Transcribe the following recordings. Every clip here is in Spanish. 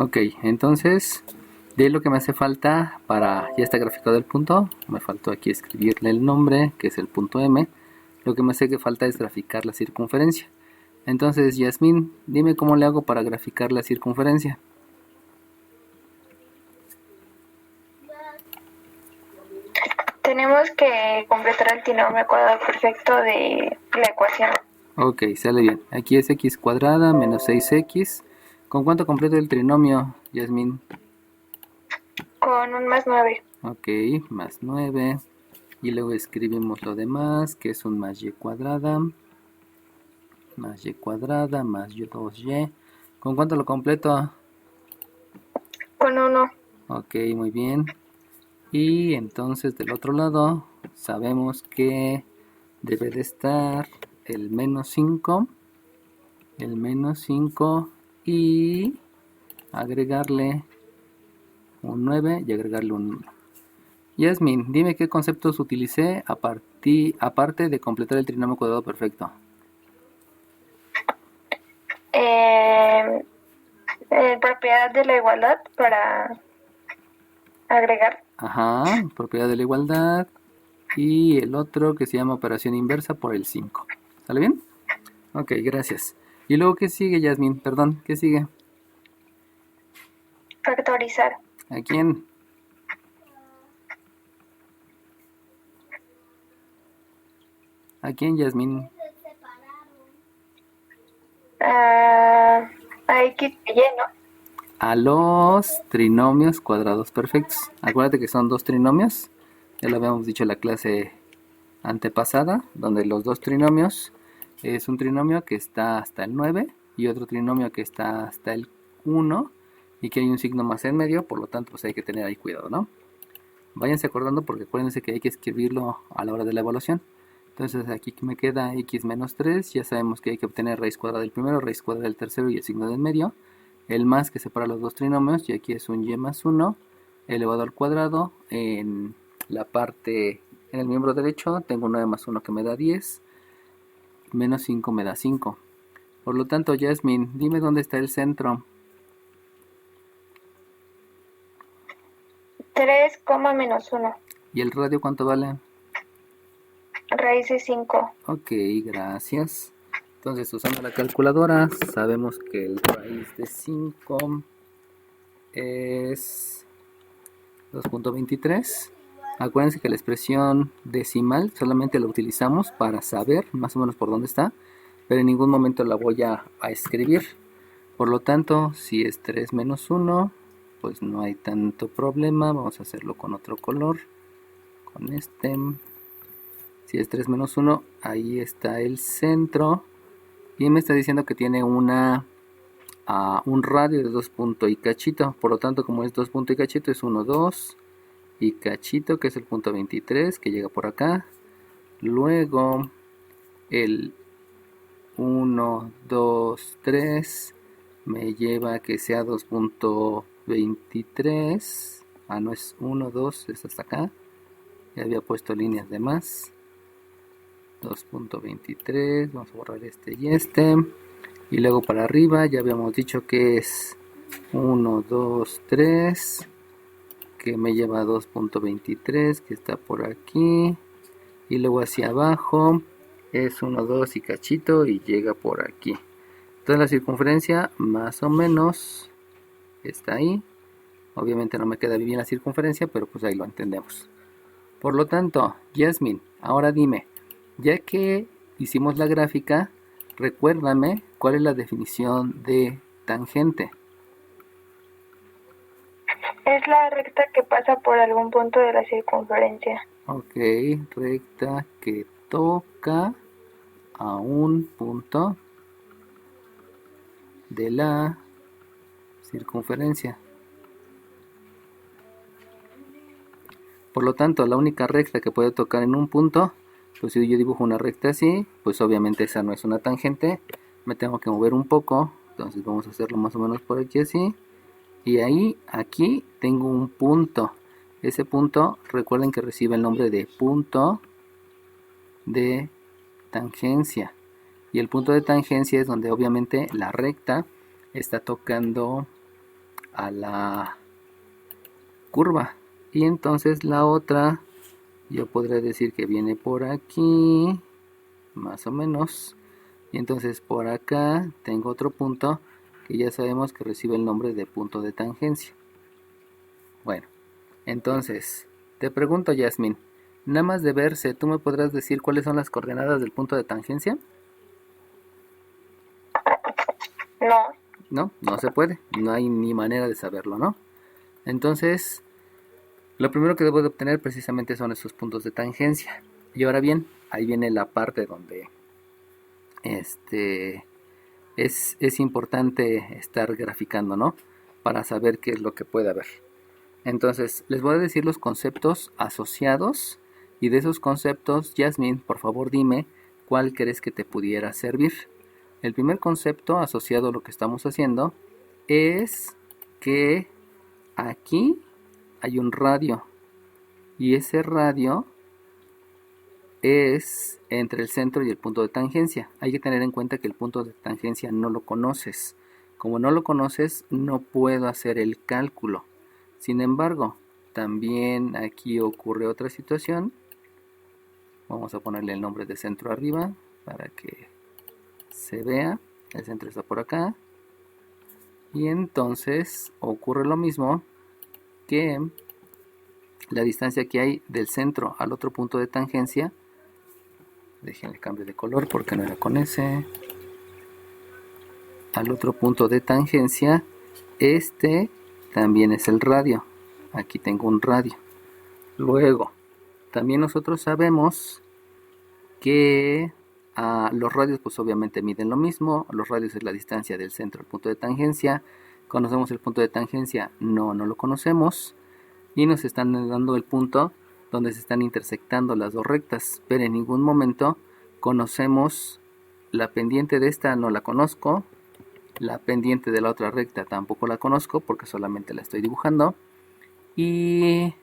Ok, entonces de lo que me hace falta para ya está graficado el punto, me faltó aquí escribirle el nombre, que es el punto M. Lo que me hace que falta es graficar la circunferencia. Entonces, Yasmín, dime cómo le hago para graficar la circunferencia. Tenemos que completar el trinomio cuadrado perfecto de la ecuación. Ok, sale bien. Aquí es x cuadrada menos 6x. ¿Con cuánto completo el trinomio, Yasmín? Con un más 9. Ok, más 9. Y luego escribimos lo demás, que es un más y cuadrada. Más y cuadrada, más 2y. ¿Con cuánto lo completo? Con 1. Ok, muy bien. Y entonces del otro lado sabemos que debe de estar el menos 5. El menos 5 y agregarle un 9 y agregarle un 1. Yasmin, dime qué conceptos utilicé aparte de completar el trinomio cuadrado perfecto. Propiedad de la igualdad para agregar. Ajá, propiedad de la igualdad. Y el otro que se llama operación inversa por el 5. ¿Sale bien? Ok, gracias. ¿Y luego qué sigue, Yasmin? Perdón, ¿qué sigue? Factorizar. ¿A quién? ¿A quién, Yasmin? A X y Y, ¿no? A los trinomios cuadrados perfectos. Acuérdate que son dos trinomios. Ya lo habíamos dicho en la clase antepasada, donde los dos trinomios es un trinomio que está hasta el 9 y otro trinomio que está hasta el 1 y que hay un signo más en medio, por lo tanto pues hay que tener ahí cuidado, ¿no? Váyanse acordando porque acuérdense que hay que escribirlo a la hora de la evaluación. Entonces aquí me queda x menos 3, ya sabemos que hay que obtener raíz cuadrada del primero, raíz cuadrada del tercero y el signo del medio. El más que separa los dos trinomios y aquí es un y más 1 elevado al cuadrado. En la parte, en el miembro derecho tengo 9 más 1 que me da 10, menos 5 me da 5. Por lo tanto, Yasmin, dime dónde está el centro. 3, menos 1. ¿Y el radio cuánto vale? Raíz de 5. Ok, gracias. Entonces, usando la calculadora, sabemos que el raíz de 5 es 2.23. Acuérdense que la expresión decimal solamente la utilizamos para saber más o menos por dónde está, pero en ningún momento la voy a escribir. Por lo tanto, si es 3 menos 1, pues no hay tanto problema. Vamos a hacerlo con otro color, con este. Si es 3 menos 1, ahí está el centro. Y me está diciendo que tiene un radio de 2 punto y cachito. Por lo tanto, como es 2 punto y cachito, es 1, 2 y cachito, que es el punto 23, que llega por acá. Luego el 1, 2, 3 me lleva a que sea 2.23. No es 1, 2, es hasta acá. Ya había puesto líneas de más. 2.23, vamos a borrar este y este. Y luego para arriba ya habíamos dicho que es 1, 2, 3, que me lleva a 2.23, que está por aquí. Y luego hacia abajo es 1, 2 y cachito y llega por aquí. Entonces la circunferencia más o menos está ahí. Obviamente no me queda bien la circunferencia, pero pues ahí lo entendemos. Por lo tanto, Yasmin, ahora dime, ya que hicimos la gráfica, recuérdame cuál es la definición de tangente. Es la recta que pasa por algún punto de la circunferencia. Ok, recta que toca a un punto de la circunferencia. Por lo tanto, la única recta que puede tocar en un punto, pues si yo dibujo una recta así, pues obviamente esa no es una tangente. Me tengo que mover un poco, entonces vamos a hacerlo más o menos por aquí así. Y ahí, aquí, tengo un punto. Ese punto, recuerden que recibe el nombre de punto de tangencia. Y el punto de tangencia es donde obviamente la recta está tocando a la curva. Y entonces la otra, yo podría decir que viene por aquí, más o menos. Y entonces por acá tengo otro punto que ya sabemos que recibe el nombre de punto de tangencia. Bueno, entonces te pregunto, Yasmin, nada más de verse, ¿tú me podrás decir cuáles son las coordenadas del punto de tangencia? No. No, no se puede, no hay ni manera de saberlo, ¿no? Entonces, lo primero que debo de obtener precisamente son esos puntos de tangencia. Y ahora bien, ahí viene la parte donde es importante estar graficando, ¿no? Para saber qué es lo que puede haber. Entonces, les voy a decir los conceptos asociados y de esos conceptos, Yasmin, por favor dime cuál crees que te pudiera servir. El primer concepto asociado a lo que estamos haciendo es que aquí hay un radio y ese radio es entre el centro y el punto de tangencia. Hay que tener en cuenta que el punto de tangencia no lo conoces. Como no lo conoces, no puedo hacer el cálculo. Sin embargo, también aquí ocurre otra situación. Vamos a ponerle el nombre de centro arriba para que se vea. El centro está por acá. Y entonces ocurre lo mismo que la distancia que hay del centro al otro punto de tangencia. Déjenle cambio de color porque no era con ese. Al otro punto de tangencia, este también es el radio. Aquí tengo un radio. Luego, también nosotros sabemos que los radios pues obviamente miden lo mismo. Los radios es la distancia del centro al punto de tangencia. ¿Conocemos el punto de tangencia? No, no lo conocemos. Y nos están dando el punto donde se están intersectando las dos rectas. Pero en ningún momento conocemos la pendiente de esta, no la conozco. La pendiente de la otra recta tampoco la conozco porque solamente la estoy dibujando. Y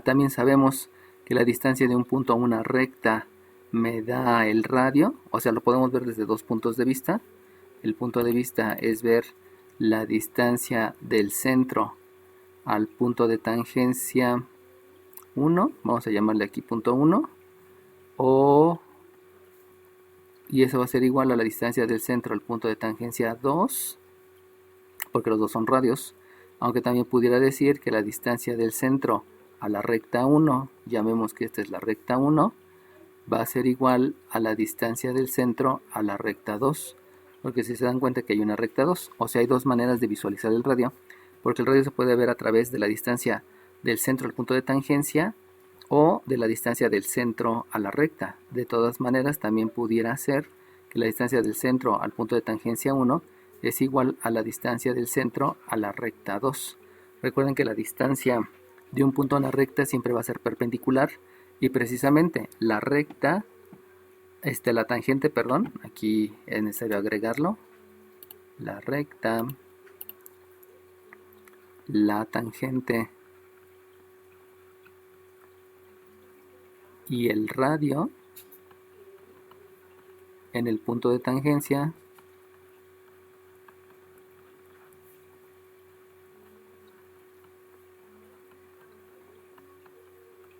también sabemos que la distancia de un punto a una recta me da el radio. O sea, lo podemos ver desde dos puntos de vista. El punto de vista es ver la distancia del centro al punto de tangencia 1. Vamos a llamarle aquí punto 1. Y eso va a ser igual a la distancia del centro al punto de tangencia 2, porque los dos son radios, aunque también pudiera decir que la distancia del centro a la recta 1, llamemos que esta es la recta 1, va a ser igual a la distancia del centro a la recta 2, porque si se dan cuenta que hay una recta 2, o sea, hay dos maneras de visualizar el radio, porque el radio se puede ver a través de la distancia del centro al punto de tangencia o de la distancia del centro a la recta. De todas maneras, también pudiera ser que la distancia del centro al punto de tangencia 1 es igual a la distancia del centro a la recta 2. Recuerden que la distancia de un punto a una recta siempre va a ser perpendicular y precisamente la recta, la tangente, perdón, aquí es necesario agregarlo, la recta, la tangente y el radio en el punto de tangencia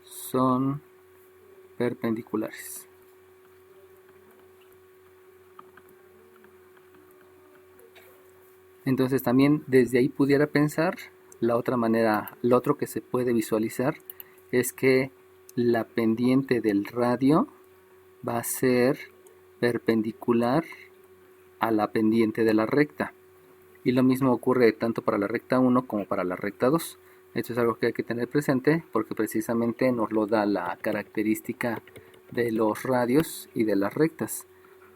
son perpendiculares. Entonces también desde ahí pudiera pensar la otra manera, lo otro que se puede visualizar es que la pendiente del radio va a ser perpendicular a la pendiente de la recta. Y lo mismo ocurre tanto para la recta 1 como para la recta 2. Esto es algo que hay que tener presente porque precisamente nos lo da la característica de los radios y de las rectas.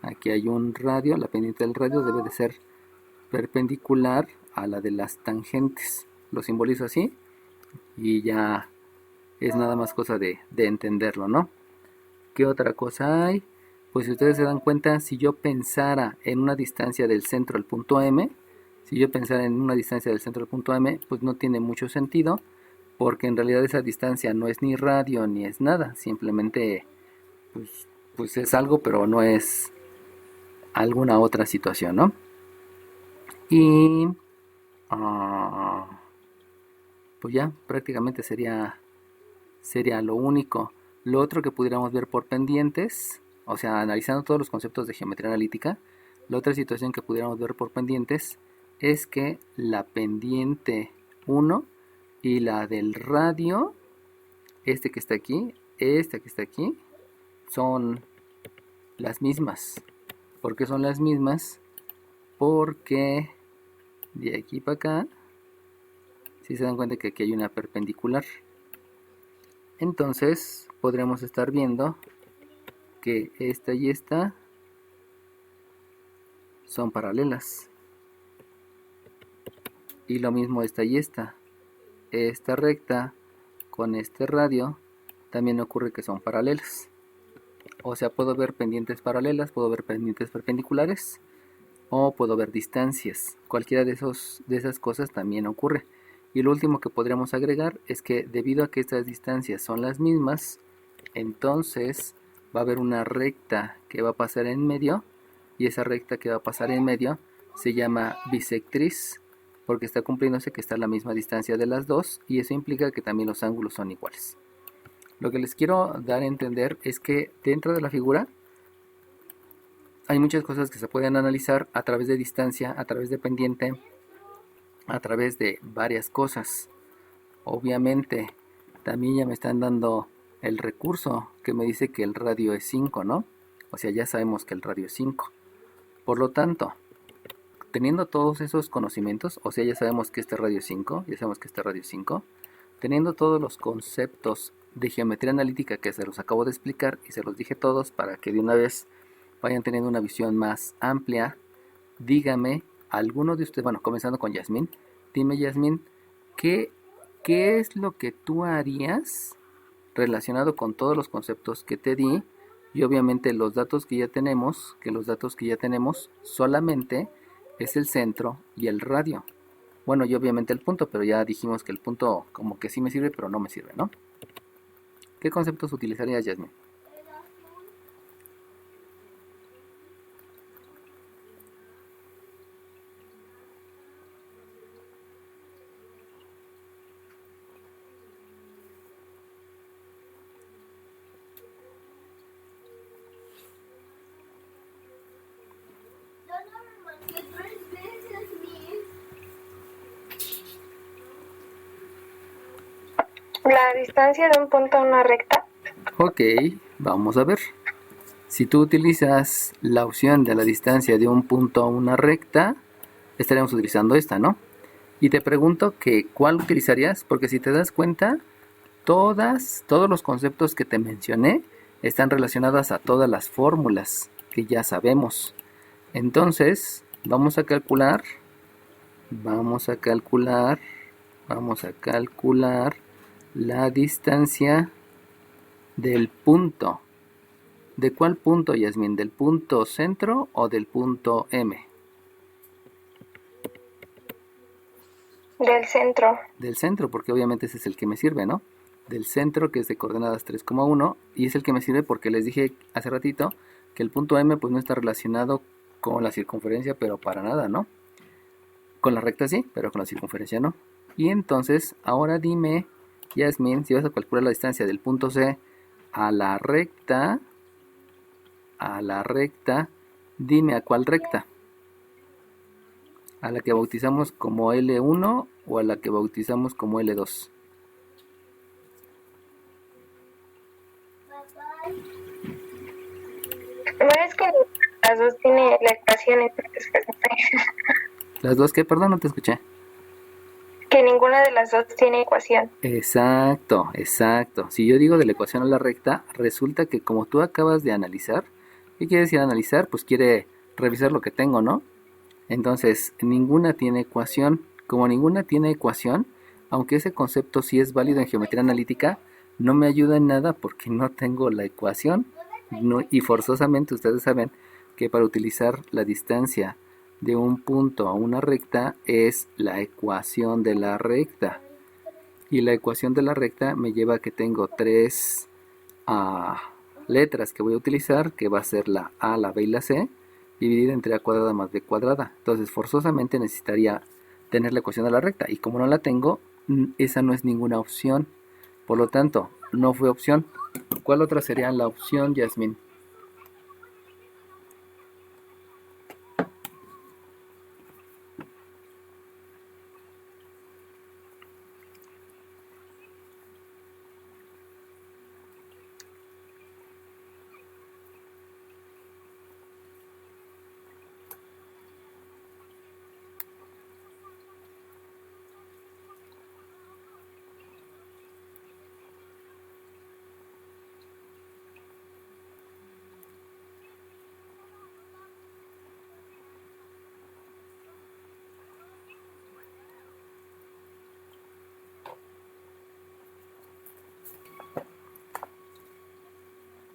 Aquí hay un radio, la pendiente del radio debe de ser perpendicular a la de las tangentes. Lo simbolizo así y ya es nada más cosa de entenderlo, ¿no? ¿Qué otra cosa hay? Pues si ustedes se dan cuenta, si yo pensara en una distancia del centro al punto M, si yo pensara en una distancia del centro al punto M, pues no tiene mucho sentido, porque en realidad esa distancia no es ni radio ni es nada, simplemente pues es algo, pero no es alguna otra situación, ¿no? Y Pues ya prácticamente sería lo único. Lo otro que pudiéramos ver por pendientes, o sea, analizando todos los conceptos de geometría analítica, la otra situación que pudiéramos ver por pendientes es que la pendiente 1 y la del radio, este que está aquí, esta que está aquí, son las mismas. ¿Por qué son las mismas? Porque de aquí para acá, si se dan cuenta que aquí hay una perpendicular, entonces podremos estar viendo que esta y esta son paralelas, y lo mismo esta y esta recta con este radio también ocurre que son paralelas. O sea, puedo ver pendientes paralelas, puedo ver pendientes perpendiculares, o puedo ver distancias. Cualquiera de esas cosas también ocurre. Y lo último que podríamos agregar es que debido a que estas distancias son las mismas, entonces va a haber una recta que va a pasar en medio, y esa recta que va a pasar en medio se llama bisectriz, porque está cumpliéndose que está a la misma distancia de las dos, y eso implica que también los ángulos son iguales. Lo que les quiero dar a entender es que dentro de la figura hay muchas cosas que se pueden analizar a través de distancia, a través de pendiente, a través de varias cosas. Obviamente también ya me están dando el recurso que me dice que el radio es 5, ¿no? O sea, ya sabemos que el radio es 5. Por lo tanto, teniendo todos esos conocimientos, o sea, ya sabemos que este radio es 5, ya sabemos que este radio es 5, teniendo todos los conceptos de geometría analítica que se los acabo de explicar y se los dije todos para que de una vez vayan teniendo una visión más amplia, dígame, alguno de ustedes, bueno, comenzando con Yasmín, dime Yasmín, ¿qué es lo que tú harías relacionado con todos los conceptos que te di? Y obviamente los datos que ya tenemos, solamente es el centro y el radio. Bueno, y obviamente el punto, pero ya dijimos que el punto como que sí me sirve, pero no me sirve, ¿no? ¿Qué conceptos utilizarías, Yasmin? La distancia de un punto a una recta. Ok, vamos a ver. Si tú utilizas la opción de la distancia de un punto a una recta, estaremos utilizando esta, ¿no? Y te pregunto que ¿cuál utilizarías? Porque si te das cuenta, todos los conceptos que te mencioné están relacionados a todas las fórmulas que ya sabemos. Entonces, vamos a calcular la distancia del punto. ¿De cuál punto, Yasmin? ¿Del punto centro o del punto M? Del centro. Del centro, porque obviamente ese es el que me sirve, ¿no? Del centro, que es de coordenadas 3,1, y es el que me sirve porque les dije hace ratito que el punto M pues no está relacionado con la circunferencia, pero para nada, ¿no? Con la recta sí, pero con la circunferencia no. Y entonces, ahora dime, Yasmin, si vas a calcular la distancia del punto C a la recta, dime a cuál recta. ¿A la que bautizamos como L1 o a la que bautizamos como L2? No es que las dos tienen la ecuación. ¿Las dos qué? Perdón, no te escuché. Que ninguna de las dos tiene ecuación. Exacto. Si yo digo de la ecuación a la recta, resulta que como tú acabas de analizar, ¿qué quiere decir analizar? Pues quiere revisar lo que tengo, ¿no? Entonces, ninguna tiene ecuación. Como ninguna tiene ecuación, aunque ese concepto sí es válido en geometría analítica, no me ayuda en nada porque no tengo la ecuación. No, y forzosamente ustedes saben que para utilizar la distancia de un punto a una recta es la ecuación de la recta. Y la ecuación de la recta me lleva a que tengo tres letras que voy a utilizar, que va a ser la A, la B y la C, dividida entre A cuadrada más B cuadrada. Entonces forzosamente necesitaría tener la ecuación de la recta. Y como no la tengo, esa no es ninguna opción. Por lo tanto, no fue opción. ¿Cuál otra sería la opción, Yasmín?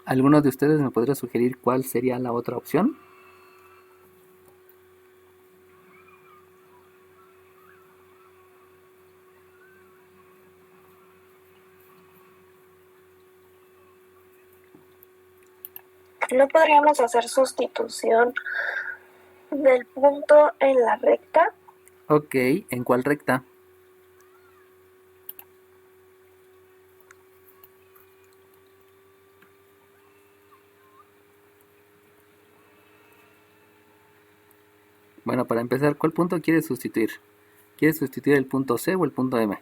¿Alguno de ustedes me podría sugerir cuál sería la otra opción? ¿No podríamos hacer sustitución del punto en la recta? Ok, ¿en cuál recta? Bueno, para empezar, ¿cuál punto quieres sustituir? ¿Quieres sustituir el punto C o el punto M?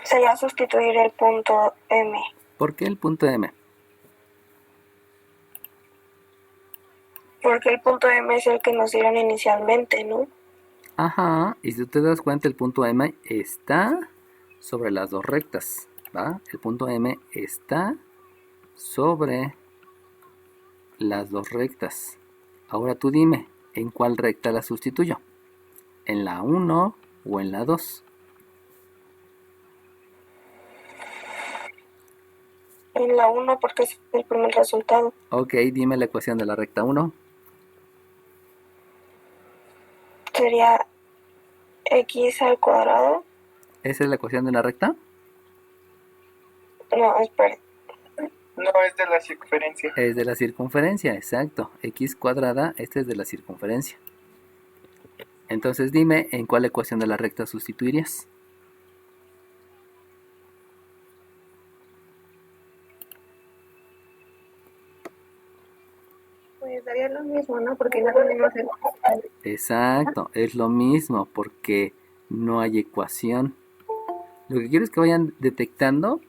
Sería sustituir el punto M. ¿Por qué el punto M? Porque el punto M es el que nos dieron inicialmente, ¿no? Ajá, y si tú te das cuenta, el punto M está sobre las dos rectas, ¿va? El punto M está sobre las dos rectas. Ahora tú dime, ¿en cuál recta la sustituyo? ¿En la 1 o en la 2? En la 1 porque es el primer resultado. Ok, dime la ecuación de la recta 1. Sería x al cuadrado. ¿Esa es la ecuación de una recta? No, espera. No, es de la circunferencia. Es de la circunferencia, exacto. X cuadrada, esta es de la circunferencia. Entonces dime, ¿en cuál ecuación de la recta sustituirías? Pues daría lo mismo, ¿no? Porque no tenemos el... Exacto, es lo mismo porque no hay ecuación. Lo que quiero es que vayan detectando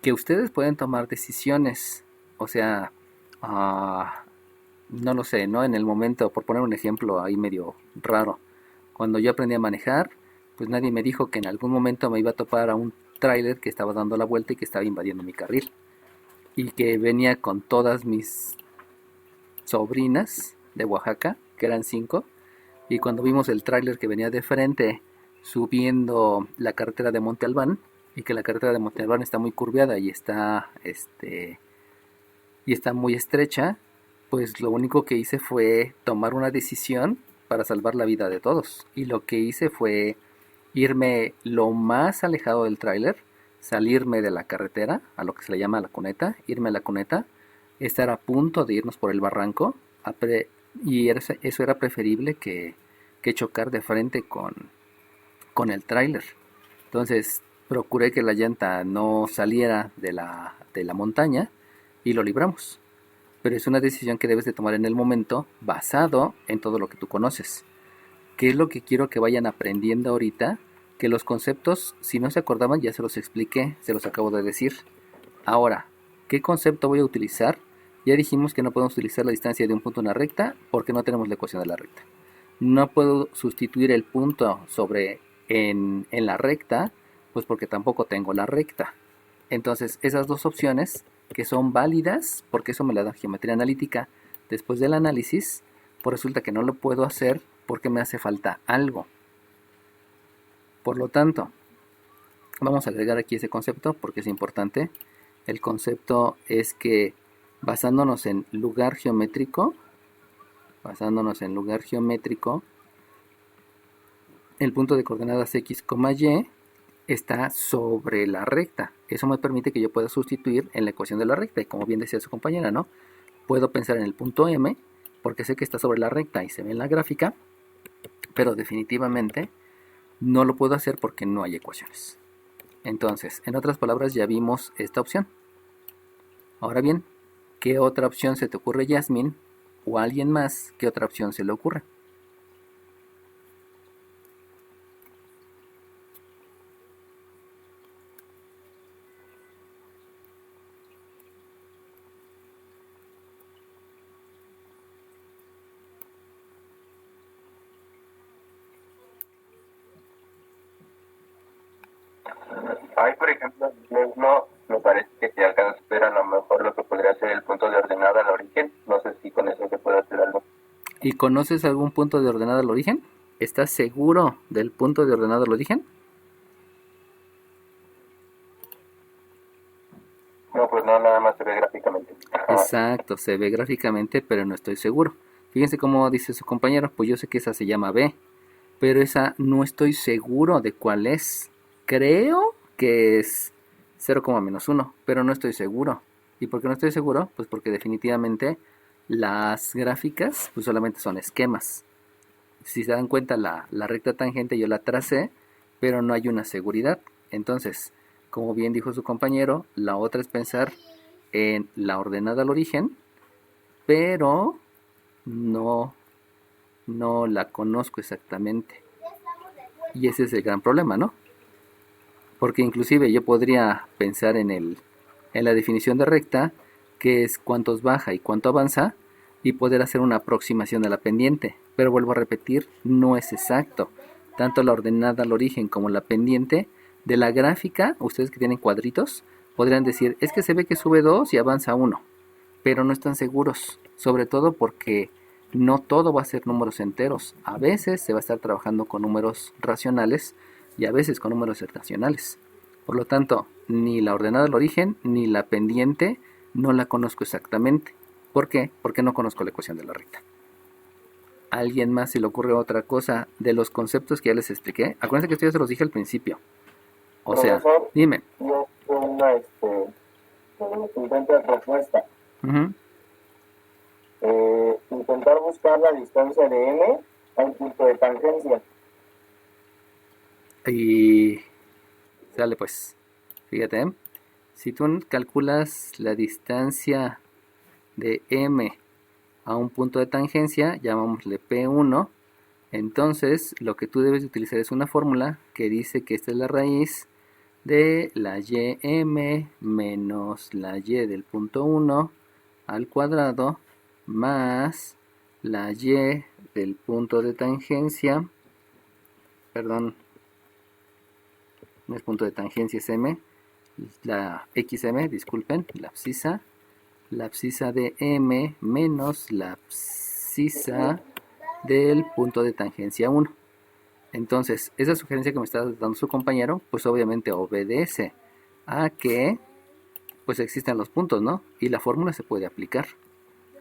que ustedes pueden tomar decisiones. O sea, no lo sé, ¿no? En el momento, por poner un ejemplo ahí medio raro, cuando yo aprendí a manejar, pues nadie me dijo que en algún momento me iba a topar a un tráiler que estaba dando la vuelta y que estaba invadiendo mi carril. Y que venía con todas mis sobrinas de Oaxaca, que eran 5, y cuando vimos el tráiler que venía de frente subiendo la carretera de Monte Albán, y que la carretera de Monte Albán está muy curviada y está muy estrecha, pues lo único que hice fue tomar una decisión para salvar la vida de todos. Y lo que hice fue irme lo más alejado del tráiler, salirme de la carretera, a lo que se le llama la cuneta, irme a la cuneta, estar a punto de irnos por el barranco, y eso era preferible que chocar de frente con el tráiler. Entonces procuré que la llanta no saliera de la montaña y lo libramos. Pero es una decisión que debes de tomar en el momento basado en todo lo que tú conoces. ¿Qué es lo que quiero que vayan aprendiendo ahorita? Que los conceptos, si no se acordaban, ya se los expliqué, se los acabo de decir. Ahora, ¿qué concepto voy a utilizar? Ya dijimos que no podemos utilizar la distancia de un punto a una recta porque no tenemos la ecuación de la recta. No puedo sustituir el punto en la recta, pues porque tampoco tengo la recta. Entonces, esas dos opciones que son válidas, porque eso me la da geometría analítica, después del análisis, pues resulta que no lo puedo hacer porque me hace falta algo. Por lo tanto, vamos a agregar aquí ese concepto porque es importante. El concepto es que basándonos en lugar geométrico, el punto de coordenadas x, y está sobre la recta. Eso me permite que yo pueda sustituir en la ecuación de la recta. Y como bien decía su compañera, ¿no? Puedo pensar en el punto M, porque sé que está sobre la recta y se ve en la gráfica, pero definitivamente no lo puedo hacer porque no hay ecuaciones. Entonces, en otras palabras, ya vimos esta opción. Ahora bien, ¿qué otra opción se te ocurre, Yasmin? ¿O a alguien más, qué otra opción se le ocurre? Hay, por ejemplo, no, me parece que si alcanzas a ver a lo mejor lo que podría ser el punto de ordenada al origen. No sé si con eso se puede hacer algo. ¿Y conoces algún punto de ordenada al origen? ¿Estás seguro del punto de ordenada al origen? No, pues no, nada más se ve gráficamente. Exacto, se ve gráficamente, pero no estoy seguro. Fíjense cómo dice su compañero, pues yo sé que esa se llama B, pero esa no estoy seguro de cuál es. Creo que es 0,-1, pero no estoy seguro. ¿Y por qué no estoy seguro? Pues porque definitivamente las gráficas pues solamente son esquemas. Si se dan cuenta, la recta tangente yo la tracé, pero no hay una seguridad. Entonces, como bien dijo su compañero, la otra es pensar en la ordenada al origen, pero no la conozco exactamente. Y ese es el gran problema, ¿no? Porque inclusive yo podría pensar en la definición de recta, que es cuántos baja y cuánto avanza, y poder hacer una aproximación a la pendiente. Pero vuelvo a repetir, no es exacto. Tanto la ordenada al origen como la pendiente de la gráfica, ustedes que tienen cuadritos, podrían decir, es que se ve que sube 2 y avanza 1, pero no están seguros, sobre todo porque no todo va a ser números enteros. A veces se va a estar trabajando con números racionales y a veces con números irracionales. Por lo tanto, ni la ordenada al origen ni la pendiente no la conozco exactamente. ¿Por qué? Porque no conozco la ecuación de la recta. ¿A alguien más se le ocurre otra cosa de los conceptos que ya les expliqué? Acuérdense que esto ya se los dije al principio. O sea, Profesor, dime. yo tengo una siguiente propuesta. Uh-huh. Intentar buscar la distancia de M a un punto de tangencia. Y sale pues, fíjate, ¿eh? Si tú calculas la distancia de M a un punto de tangencia, llamámosle P1, entonces lo que tú debes utilizar es una fórmula que dice que esta es la raíz de la ym menos la y del punto 1 al cuadrado más la y del punto de tangencia, perdón, no es punto de tangencia, es m, la xm, disculpen, la abscisa de m menos la abscisa del punto de tangencia 1. Entonces, esa sugerencia que me está dando su compañero, pues obviamente obedece a que pues existan los puntos, ¿no? Y la fórmula se puede aplicar.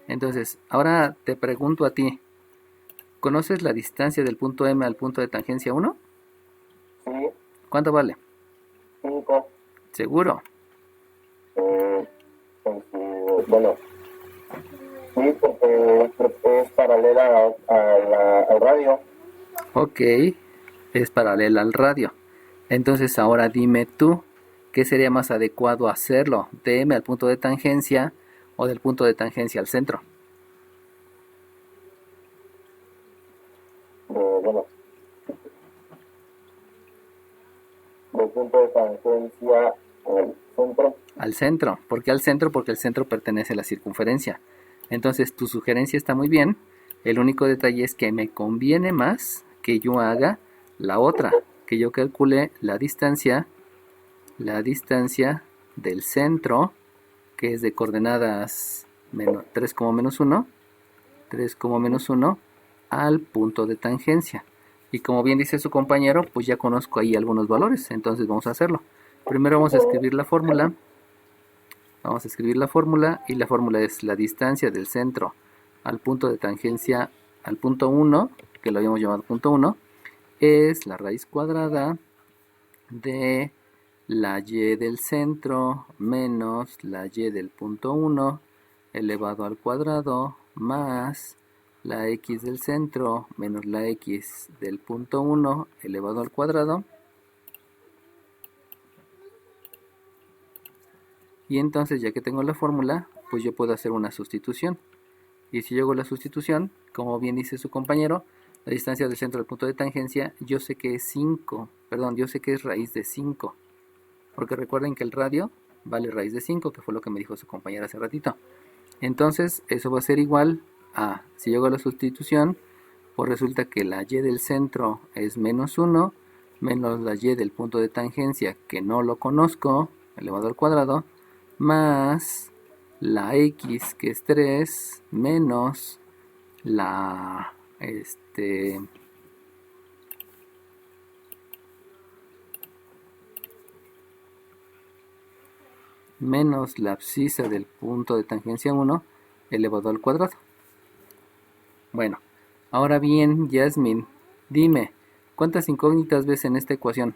Entonces, ahora te pregunto a ti, ¿conoces la distancia del punto M al punto de tangencia 1? Sí, ¿Cuánto vale? 5. ¿Seguro? Bueno, sí, porque es paralela al radio. Ok, es paralela al radio. Entonces ahora dime tú, ¿qué sería más adecuado hacerlo? ¿De M al punto de tangencia o del punto de tangencia al centro? Bueno, del punto de tangencia al centro. Al centro. ¿Por qué al centro? Porque el centro pertenece a la circunferencia. Entonces tu sugerencia está muy bien. El único detalle es que me conviene más que yo haga la otra, que yo calcule la distancia del centro, que es de coordenadas 3,-1, al punto de tangencia. Y como bien dice su compañero, pues ya conozco ahí algunos valores, entonces vamos a hacerlo. Primero vamos a escribir la fórmula. Y la fórmula es la distancia del centro al punto de tangencia al punto 1, que lo habíamos llamado punto 1, es la raíz cuadrada de la y del centro menos la y del punto 1 elevado al cuadrado más la x del centro menos la x del punto 1 elevado al cuadrado. Y entonces, ya que tengo la fórmula, pues yo puedo hacer una sustitución. Y si yo hago la sustitución, como bien dice su compañero, la distancia del centro al punto de tangencia, yo sé que es 5, perdón, yo sé que es raíz de 5. Porque recuerden que el radio vale raíz de 5, que fue lo que me dijo su compañera hace ratito. Entonces, eso va a ser igual a, si yo hago la sustitución, pues resulta que la y del centro es menos 1, menos la y del punto de tangencia, que no lo conozco, elevado al cuadrado, más la x, que es 3, menos la, menos la abscisa del punto de tangencia 1 elevado al cuadrado. Bueno, ahora bien, Yasmin, dime, ¿cuántas incógnitas ves en esta ecuación?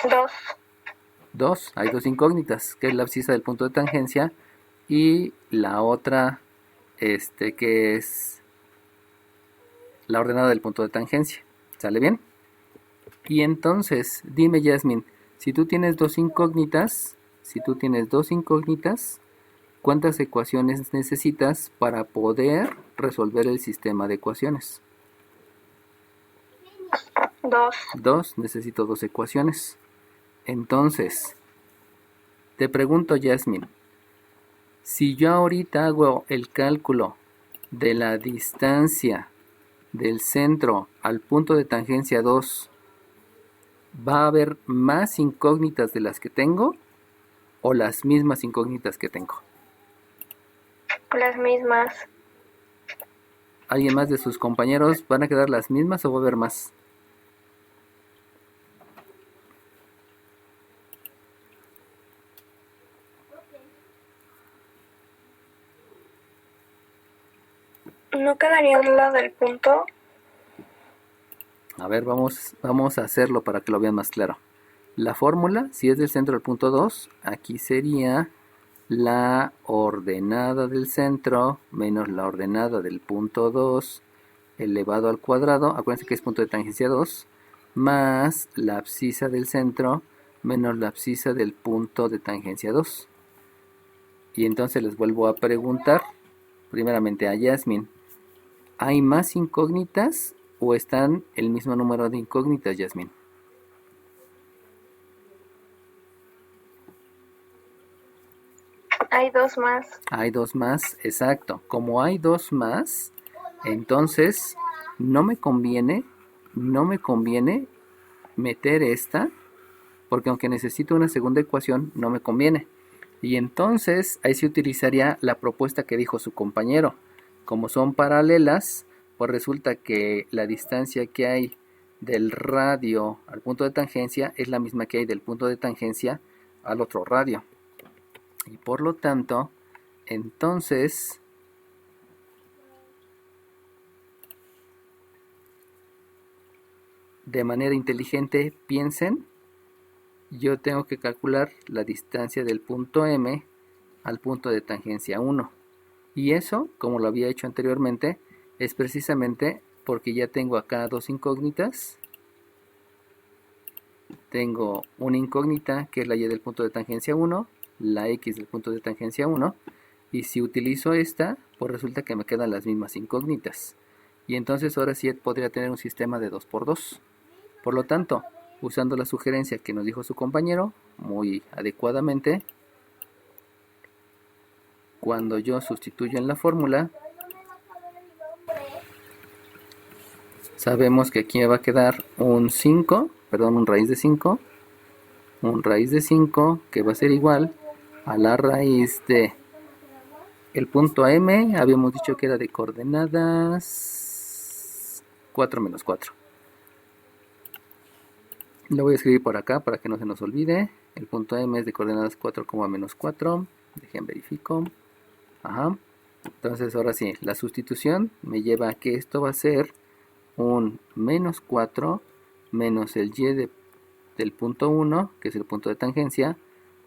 2. 2, hay 2 incógnitas, que es la abscisa del punto de tangencia y la otra, que es la ordenada del punto de tangencia. ¿Sale bien? Y entonces, dime, Yasmin, si tú tienes dos incógnitas, ¿cuántas ecuaciones necesitas para poder resolver el sistema de ecuaciones? 2. 2, necesito 2 ecuaciones. Entonces, te pregunto, Yasmin, si yo ahorita hago el cálculo de la distancia del centro al punto de tangencia 2, ¿va a haber más incógnitas de las que tengo o las mismas incógnitas que tengo? Las mismas. ¿Alguien más de sus compañeros van a quedar las mismas o va a haber más? ¿No quedaría la del punto? A ver, vamos a hacerlo para que lo vean más claro. La fórmula, si es del centro al punto 2, aquí sería la ordenada del centro menos la ordenada del punto 2 elevado al cuadrado, acuérdense que es punto de tangencia 2, más la abscisa del centro menos la abscisa del punto de tangencia 2. Y entonces les vuelvo a preguntar, primeramente a Yasmin, ¿hay más incógnitas o están el mismo número de incógnitas, Yasmin? Hay 2 más. Hay 2 más, exacto. Como hay 2 más, entonces no me conviene meter esta, porque aunque necesito una segunda ecuación, no me conviene. Y entonces ahí se utilizaría la propuesta que dijo su compañero. Como son paralelas, pues resulta que la distancia que hay del radio al punto de tangencia es la misma que hay del punto de tangencia al otro radio. Y por lo tanto, entonces, de manera inteligente, piensen, yo tengo que calcular la distancia del punto M al punto de tangencia 1. Y eso, como lo había hecho anteriormente, es precisamente porque ya tengo acá dos incógnitas. Tengo una incógnita que es la y del punto de tangencia 1, la x del punto de tangencia 1, y si utilizo esta, pues resulta que me quedan las mismas incógnitas. Y entonces ahora sí podría tener un sistema de 2×2. Por lo tanto, usando la sugerencia que nos dijo su compañero, muy adecuadamente, cuando yo sustituyo en la fórmula, sabemos que aquí me va a quedar un raíz de 5, que va a ser igual a la raíz de el punto M, habíamos dicho que era de coordenadas 4 menos 4. Lo voy a escribir por acá para que no se nos olvide. El punto M es de coordenadas 4, menos 4. Dejen verifico. Ajá. Entonces ahora sí, la sustitución me lleva a que esto va a ser un menos 4 menos el y del punto 1, que es el punto de tangencia,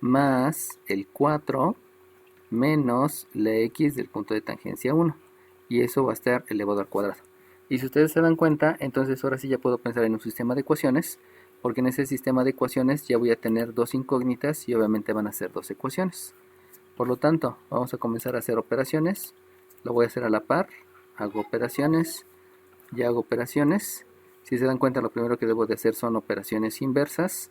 más el 4 menos la x del punto de tangencia 1. Y eso va a estar elevado al cuadrado. Y si ustedes se dan cuenta, entonces ahora sí ya puedo pensar en un sistema de ecuaciones, porque en ese sistema de ecuaciones ya voy a tener dos incógnitas y obviamente van a ser dos ecuaciones. Por lo tanto, vamos a comenzar a hacer operaciones. Lo voy a hacer a la par. Hago operaciones. Ya hago operaciones. Si se dan cuenta, lo primero que debo de hacer son operaciones inversas,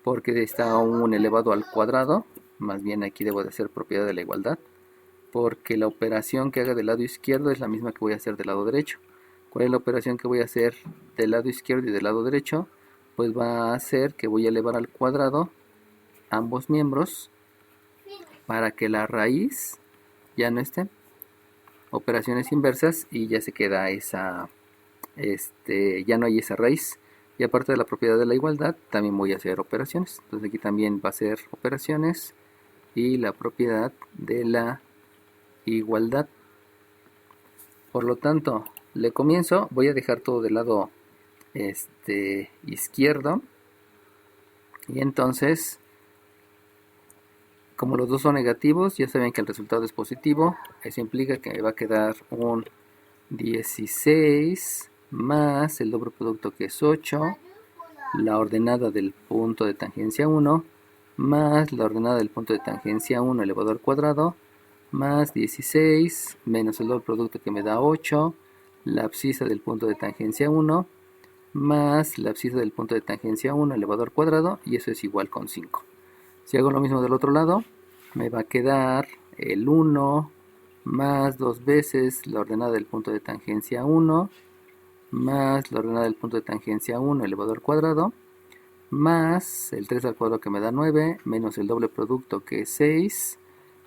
porque está un elevado al cuadrado. Más bien aquí debo de hacer propiedad de la igualdad, porque la operación que haga del lado izquierdo es la misma que voy a hacer del lado derecho. ¿Cuál es la operación que voy a hacer del lado izquierdo y del lado derecho? Pues va a ser que voy a elevar al cuadrado ambos miembros para que la raíz ya no esté. Operaciones inversas y ya se queda esa, ya no hay esa raíz. Y aparte de la propiedad de la igualdad, también voy a hacer operaciones. Entonces aquí también va a ser operaciones y la propiedad de la igualdad. Por lo tanto, le comienzo, voy a dejar todo del lado izquierdo. Y entonces, como los dos son negativos, ya saben que el resultado es positivo. Eso implica que me va a quedar un 16 más el doble producto, que es 8, la ordenada del punto de tangencia 1, más la ordenada del punto de tangencia 1 elevado al cuadrado, más 16 menos el doble producto, que me da 8, la abscisa del punto de tangencia 1, más la abscisa del punto de tangencia 1 elevado al cuadrado, y eso es igual con 5. Si hago lo mismo del otro lado, me va a quedar el 1 más 2 veces la ordenada del punto de tangencia 1, más la ordenada del punto de tangencia 1 elevado al cuadrado, más el 3 al cuadrado, que me da 9, menos el doble producto, que es 6,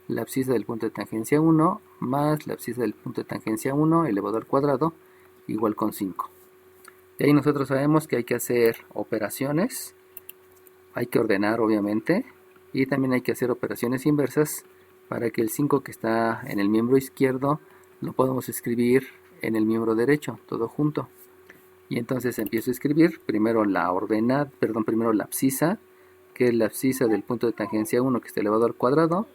la abscisa del punto de tangencia 1, más la abscisa del punto de tangencia 1 elevado al cuadrado, igual con 5. Y ahí nosotros sabemos que hay que hacer operaciones, hay que ordenar obviamente, y también hay que hacer operaciones inversas para que el 5 que está en el miembro izquierdo lo podamos escribir en el miembro derecho, todo junto. Y entonces empiezo a escribir primero la abscisa, que es la abscisa del punto de tangencia 1, que está elevado al cuadrado,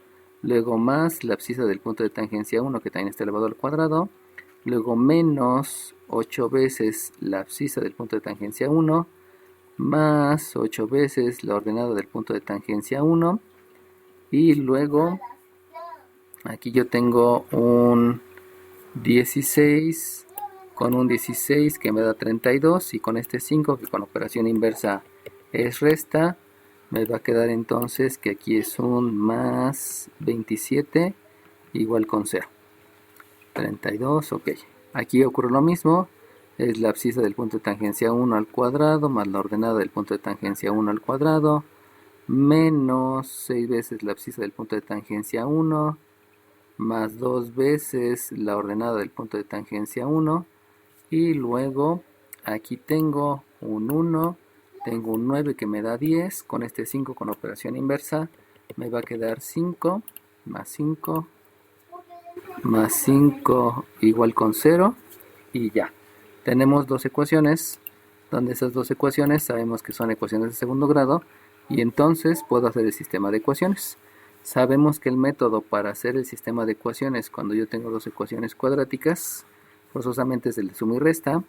luego más la abscisa del punto de tangencia 1, que también está elevado al cuadrado, luego menos 8 veces la abscisa del punto de tangencia 1, más 8 veces la ordenada del punto de tangencia 1, y luego aquí yo tengo un 16 con un 16 que me da 32, y con este 5 que con operación inversa es resta, me va a quedar entonces que aquí es un más 27 igual con 0. 32, ok. Aquí ocurre lo mismo, es la abscisa del punto de tangencia 1 al cuadrado más la ordenada del punto de tangencia 1 al cuadrado, menos 6 veces la abscisa del punto de tangencia 1, más 2 veces la ordenada del punto de tangencia 1, y luego aquí tengo un 1, tengo un 9 que me da 10, con este 5 con operación inversa me va a quedar 5, más 5, más 5 igual con 0, y ya. Tenemos dos ecuaciones, donde esas dos ecuaciones sabemos que son ecuaciones de segundo grado, y entonces puedo hacer el sistema de ecuaciones. Sabemos que el método para hacer el sistema de ecuaciones cuando yo tengo dos ecuaciones cuadráticas forzosamente es el de suma y resta.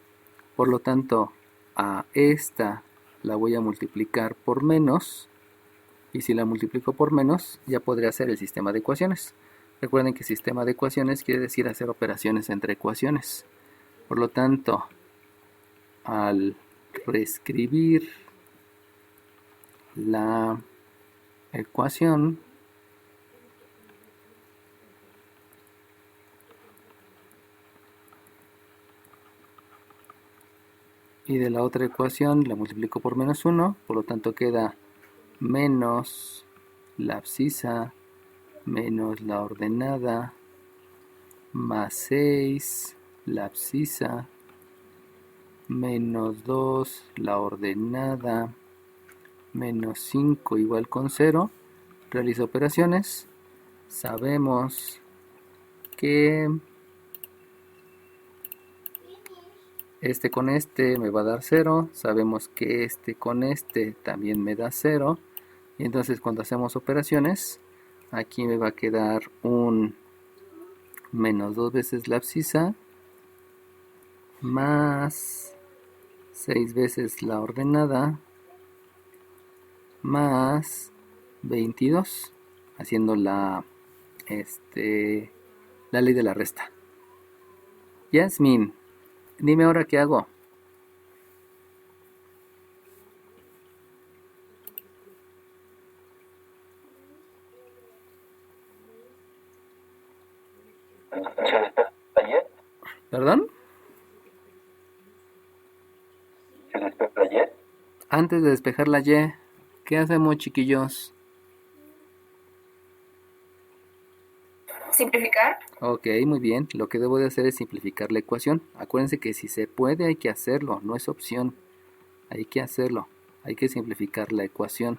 Por lo tanto, a esta la voy a multiplicar por menos, y si la multiplico por menos ya podré hacer el sistema de ecuaciones. Recuerden que sistema de ecuaciones quiere decir hacer operaciones entre ecuaciones. Por lo tanto, al reescribir la ecuación, y de la otra ecuación la multiplico por menos 1, por lo tanto queda menos la abscisa menos la ordenada más 6 la abscisa menos 2 la ordenada menos 5 igual con 0. Realizo operaciones. Sabemos que Este con este me va a dar 0. Sabemos que este con este también me da 0. Y entonces cuando hacemos operaciones, aquí me va a quedar un menos 2 veces la abscisa más 6 veces la ordenada más 22, haciendo la ley de la resta. Yasmin, dime ahora qué hago. ¿Ayer? ¿Perdón? ¿Se despeja ayer? Antes de despejar la Y, ¿qué hacemos, chiquillos? Simplificar. Ok, muy bien. Lo que debo de hacer es simplificar la ecuación. Acuérdense que si se puede hay que hacerlo, no es opción. Hay que hacerlo. Hay que simplificar la ecuación.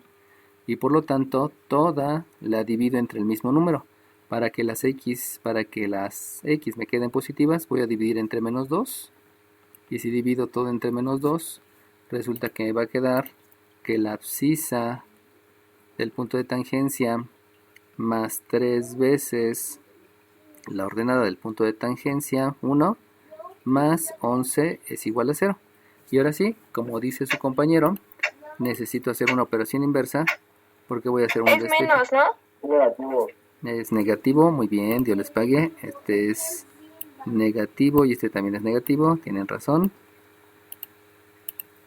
Y por lo tanto, toda la divido entre el mismo número. Para que las x me queden positivas, voy a dividir entre menos 2. Y si divido todo entre menos 2, resulta que me va a quedar que la abscisa del punto de tangencia más 3 veces la ordenada del punto de tangencia 1 más 11 es igual a 0. Y ahora sí, como dice su compañero, necesito hacer una operación inversa porque voy a hacer un Es despeje. menos, ¿no? Negativo. Es negativo, muy bien, Dios les pague. Este es negativo y este también es negativo, tienen razón.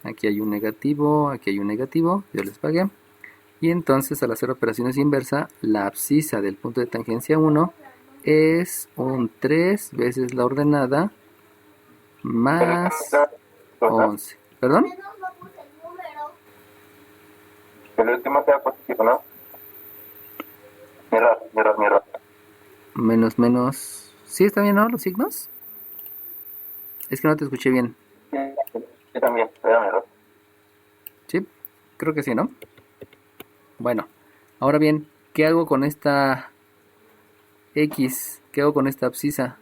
Aquí hay un negativo, aquí hay un negativo, Dios les pague. Y entonces al hacer operaciones inversa, la abscisa del punto de tangencia 1 es un 3 veces la ordenada más 11. ¿Perdón? El último sea positivo, ¿no? Mi error. Menos. ¿Sí está bien, no? Los signos. Es que no te escuché bien. Sí, también, era mi error. Sí, creo que sí, ¿no? Bueno, ahora bien, ¿qué hago con esta X? ¿Qué hago con esta abscisa?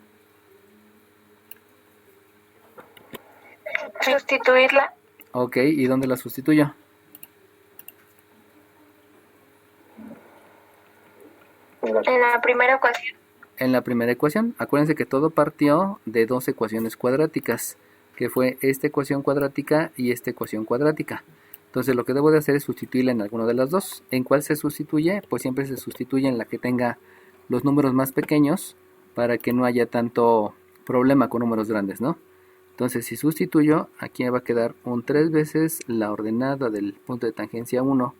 Sustituirla. Ok, ¿y dónde la sustituyo? En la primera ecuación. En la primera ecuación. Acuérdense que todo partió de dos ecuaciones cuadráticas, que fue esta ecuación cuadrática y esta ecuación cuadrática. Entonces lo que debo de hacer es sustituirla en alguna de las dos. ¿En cuál se sustituye? Pues siempre se sustituye en la que tenga los números más pequeños para que no haya tanto problema con números grandes, ¿no? Entonces si sustituyo, aquí me va a quedar un 3 veces la ordenada del punto de tangencia 1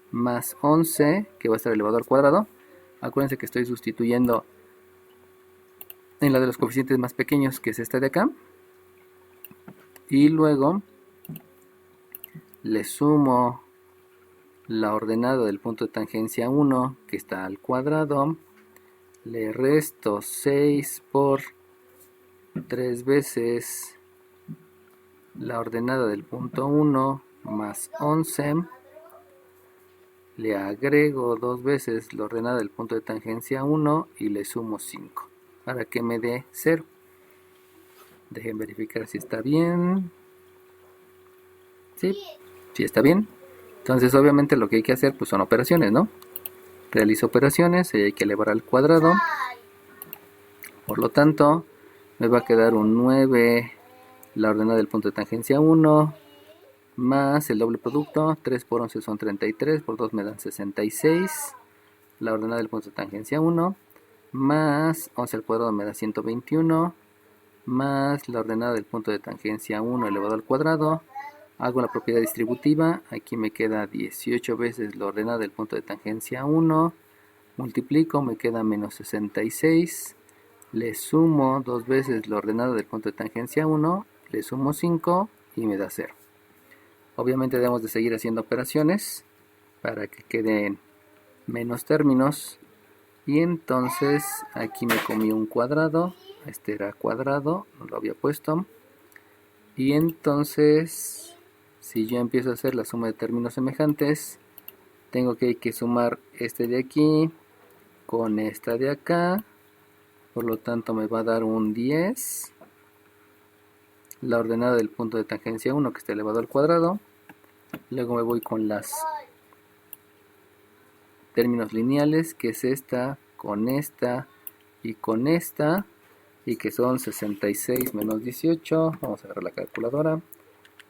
más 11, que va a estar elevado al cuadrado. Acuérdense que estoy sustituyendo en la de los coeficientes más pequeños, que es esta de acá. Y luego le sumo la ordenada del punto de tangencia 1, que está al cuadrado. Le resto 6 por 3 veces la ordenada del punto 1 más 11. Le agrego 2 veces la ordenada del punto de tangencia 1 y le sumo 5 para que me dé 0. Dejen verificar si está bien. Sí, sí está bien. Entonces obviamente lo que hay que hacer pues son operaciones, ¿no? Realizo operaciones y hay que elevar al cuadrado. Por lo tanto, me va a quedar un 9 la ordenada del punto de tangencia 1 más el doble producto. 3 por 11 son 33, por 2 me dan 66. La ordenada del punto de tangencia 1 más 11 al cuadrado me da 121 más la ordenada del punto de tangencia 1 elevado al cuadrado. Hago la propiedad distributiva, aquí me queda 18 veces la ordenada del punto de tangencia 1, multiplico, me queda menos 66, le sumo 2 veces la ordenada del punto de tangencia 1, le sumo 5 y me da 0. Obviamente debemos de seguir haciendo operaciones para que queden menos términos. Y entonces aquí me comí un cuadrado, este era cuadrado, no lo había puesto. Y entonces, si yo empiezo a hacer la suma de términos semejantes, tengo que sumar este de aquí con esta de acá. Por lo tanto me va a dar un 10. la ordenada del punto de tangencia 1 que está elevado al cuadrado. Luego me voy con las términos lineales, que es esta, y con esta, y que son 66 menos 18. Vamos a agarrar la calculadora.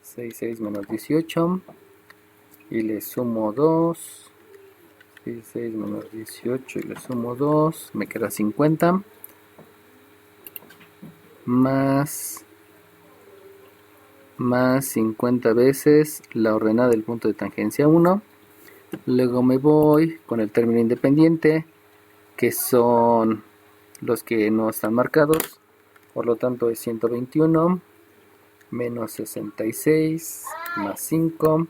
66 menos 18, y le sumo 2. 66 menos 18 y le sumo 2, me queda 50, más 50 veces la ordenada del punto de tangencia 1. Luego me voy con el término independiente, que son los que no están marcados, por lo tanto es 121 menos 66 más 5,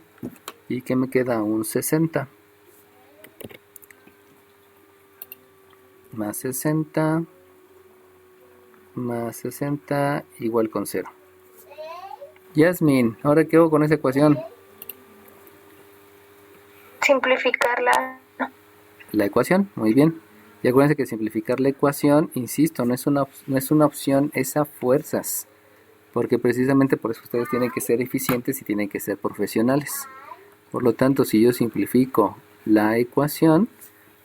y que me queda un 60. Más 60 más 60 igual con 0. Yasmin, ¿ahora qué hago con esa ecuación? Simplificarla. La ecuación, muy bien. Y acuérdense que simplificar la ecuación, insisto, no es una opción, es a fuerzas. Porque precisamente por eso ustedes tienen que ser eficientes y tienen que ser profesionales. Por lo tanto, si yo simplifico la ecuación,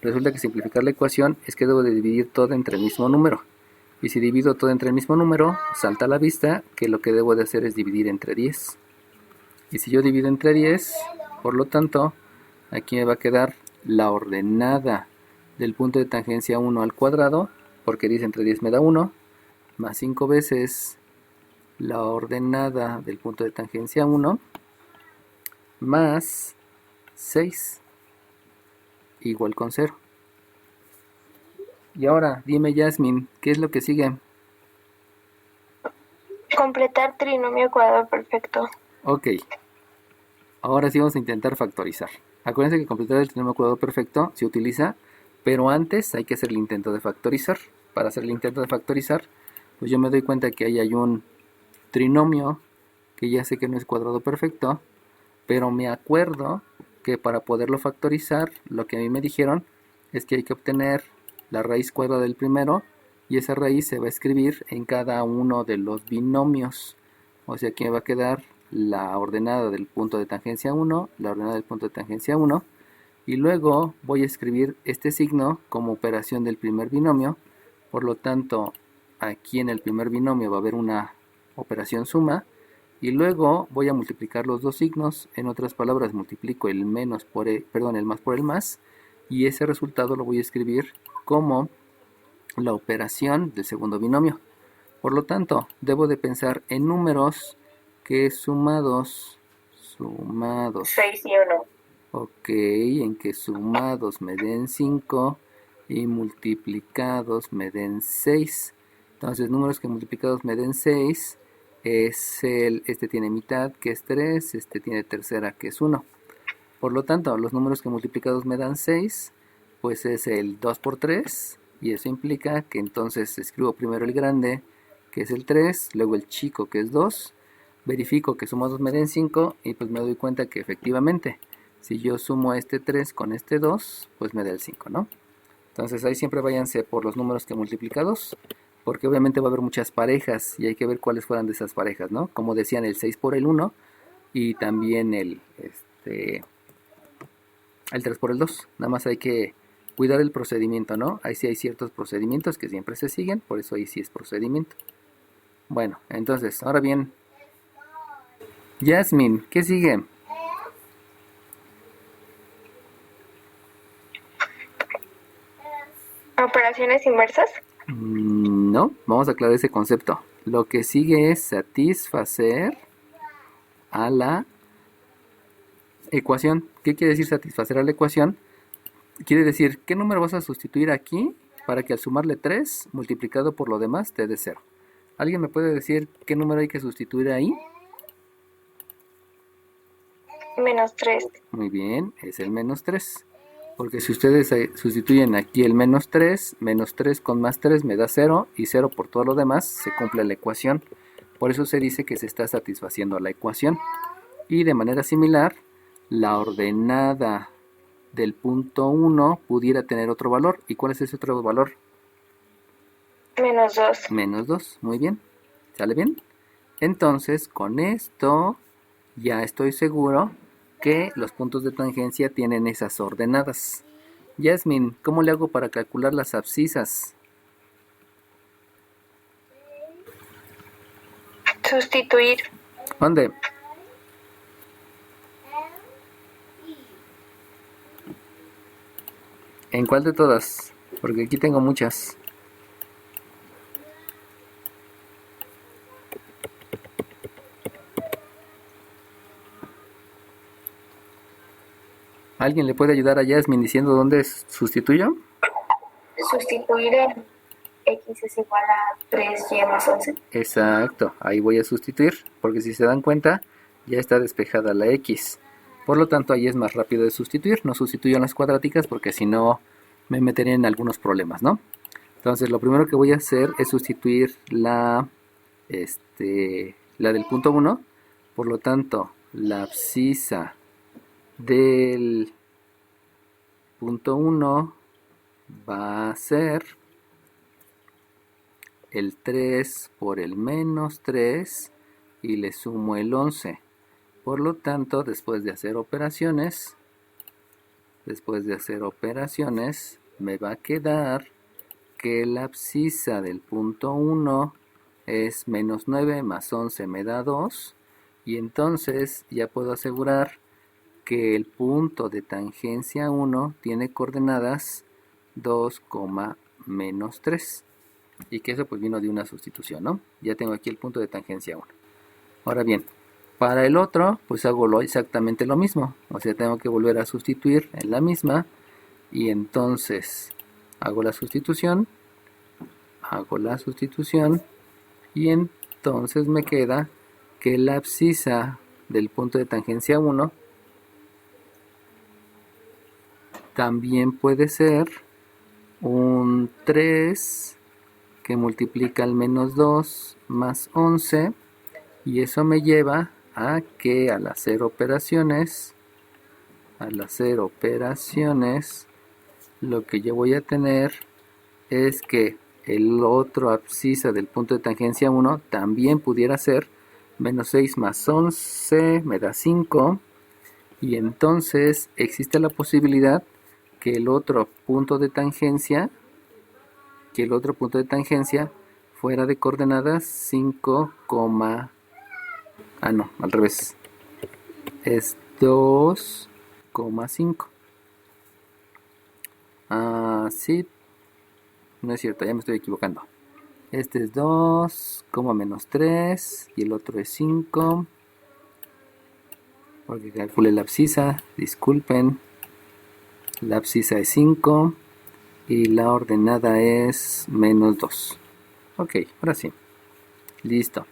resulta que simplificar la ecuación es que debo de dividir todo entre el mismo número. Y si divido todo entre el mismo número, salta a la vista que lo que debo de hacer es dividir entre 10. Y si yo divido entre 10, por lo tanto, aquí me va a quedar la ordenada del punto de tangencia 1 al cuadrado, porque 10 entre 10 me da 1, más 5 veces la ordenada del punto de tangencia 1, más 6, igual con 0. Y ahora, dime Yasmin, ¿qué es lo que sigue? Completar trinomio cuadrado perfecto. Ok, ahora sí vamos a intentar factorizar. Acuérdense que completar el trinomio cuadrado perfecto se utiliza, pero antes hay que hacer el intento de factorizar. Para hacer el intento de factorizar, pues yo me doy cuenta que ahí hay un trinomio que ya sé que no es cuadrado perfecto, pero me acuerdo que para poderlo factorizar, lo que a mí me dijeron es que hay que obtener la raíz cuadrada del primero, y esa raíz se va a escribir en cada uno de los binomios. O sea que me va a quedar la ordenada del punto de tangencia 1, la ordenada del punto de tangencia 1, y luego voy a escribir este signo como operación del primer binomio. Por lo tanto, aquí en el primer binomio va a haber una operación suma, y luego voy a multiplicar los dos signos. En otras palabras, multiplico el más por el más, y ese resultado lo voy a escribir como la operación del segundo binomio. Por lo tanto, debo de pensar en números que sumados, 6 y 1. ok, en que sumados me den 5 y multiplicados me den 6. Entonces, números que multiplicados me den 6 es este tiene mitad, que es 3, este tiene tercera, que es 1. Por lo tanto, los números que multiplicados me dan 6, pues es el 2 por 3, y eso implica que entonces escribo primero el grande, que es el 3, luego el chico, que es 2, verifico que sumados me den 5, y pues me doy cuenta que efectivamente, si yo sumo este 3 con este 2, pues me da el 5, ¿no? Entonces ahí siempre váyanse por los números que multiplicados, porque obviamente va a haber muchas parejas, y hay que ver cuáles fueran de esas parejas, ¿no? Como decían, el 6 por el 1, y también el 3 por el 2. Nada más hay que cuidar el procedimiento, ¿no? Ahí sí hay ciertos procedimientos que siempre se siguen, por eso ahí sí es procedimiento. Bueno, entonces, ahora bien, Yasmin, ¿qué sigue? ¿Operaciones inversas? No, vamos a aclarar ese concepto. Lo que sigue es satisfacer a la ecuación. ¿Qué quiere decir satisfacer a la ecuación? Quiere decir, ¿qué número vas a sustituir aquí para que al sumarle 3 multiplicado por lo demás te dé 0? ¿Alguien me puede decir qué número hay que sustituir ahí? Menos 3. Muy bien, es el menos 3. Porque si ustedes sustituyen aquí el menos 3 con más 3 me da 0, y 0 por todo lo demás, se cumple la ecuación. Por eso se dice que se está satisfaciendo la ecuación. Y de manera similar, la ordenada del punto 1 pudiera tener otro valor. ¿Y cuál es ese otro valor? Menos 2. Menos 2, muy bien. ¿Sale bien? Entonces, con esto ya estoy seguro que los puntos de tangencia tienen esas ordenadas. Yasmin, ¿cómo le hago para calcular las abscisas? Sustituir. ¿Dónde? ¿En cuál de todas? Porque aquí tengo muchas. ¿Alguien le puede ayudar a Yasmin diciendo dónde sustituyo? Sustituir en x es igual a 3y más 11. Exacto, ahí voy a sustituir, porque si se dan cuenta, ya está despejada la x. Por lo tanto, ahí es más rápido de sustituir. No sustituyo en las cuadráticas porque si no me metería en algunos problemas, ¿no? Entonces, lo primero que voy a hacer es sustituir la del punto 1. Por lo tanto, la abscisa del punto 1 va a ser el 3 por el menos 3 y le sumo el 11. Por lo tanto, después de hacer operaciones, me va a quedar que la abscisa del punto 1 es menos 9 más 11 me da 2. Y entonces ya puedo asegurar que el punto de tangencia 1 tiene coordenadas 2, menos 3. Y que eso pues vino de una sustitución, ¿no? Ya tengo aquí el punto de tangencia 1. Ahora bien, para el otro pues hago exactamente lo mismo. O sea, tengo que volver a sustituir en la misma. Y entonces hago la sustitución. Y entonces me queda que la abscisa del punto de tangencia 1 también puede ser un 3 que multiplica al menos 2 más 11, y eso me lleva a que al hacer operaciones, lo que yo voy a tener es que el otro abscisa del punto de tangencia 1 también pudiera ser menos 6 más 11 me da 5, y entonces existe la posibilidad que el otro punto de tangencia fuera de coordenadas 5, no, al revés, es 2,5. Sí, no es cierto, ya me estoy equivocando. Este es 2, menos 3 y el otro es 5. Porque calculé la abscisa, disculpen. La abscisa es 5 y la ordenada es menos 2. Ok, ahora sí. Listo.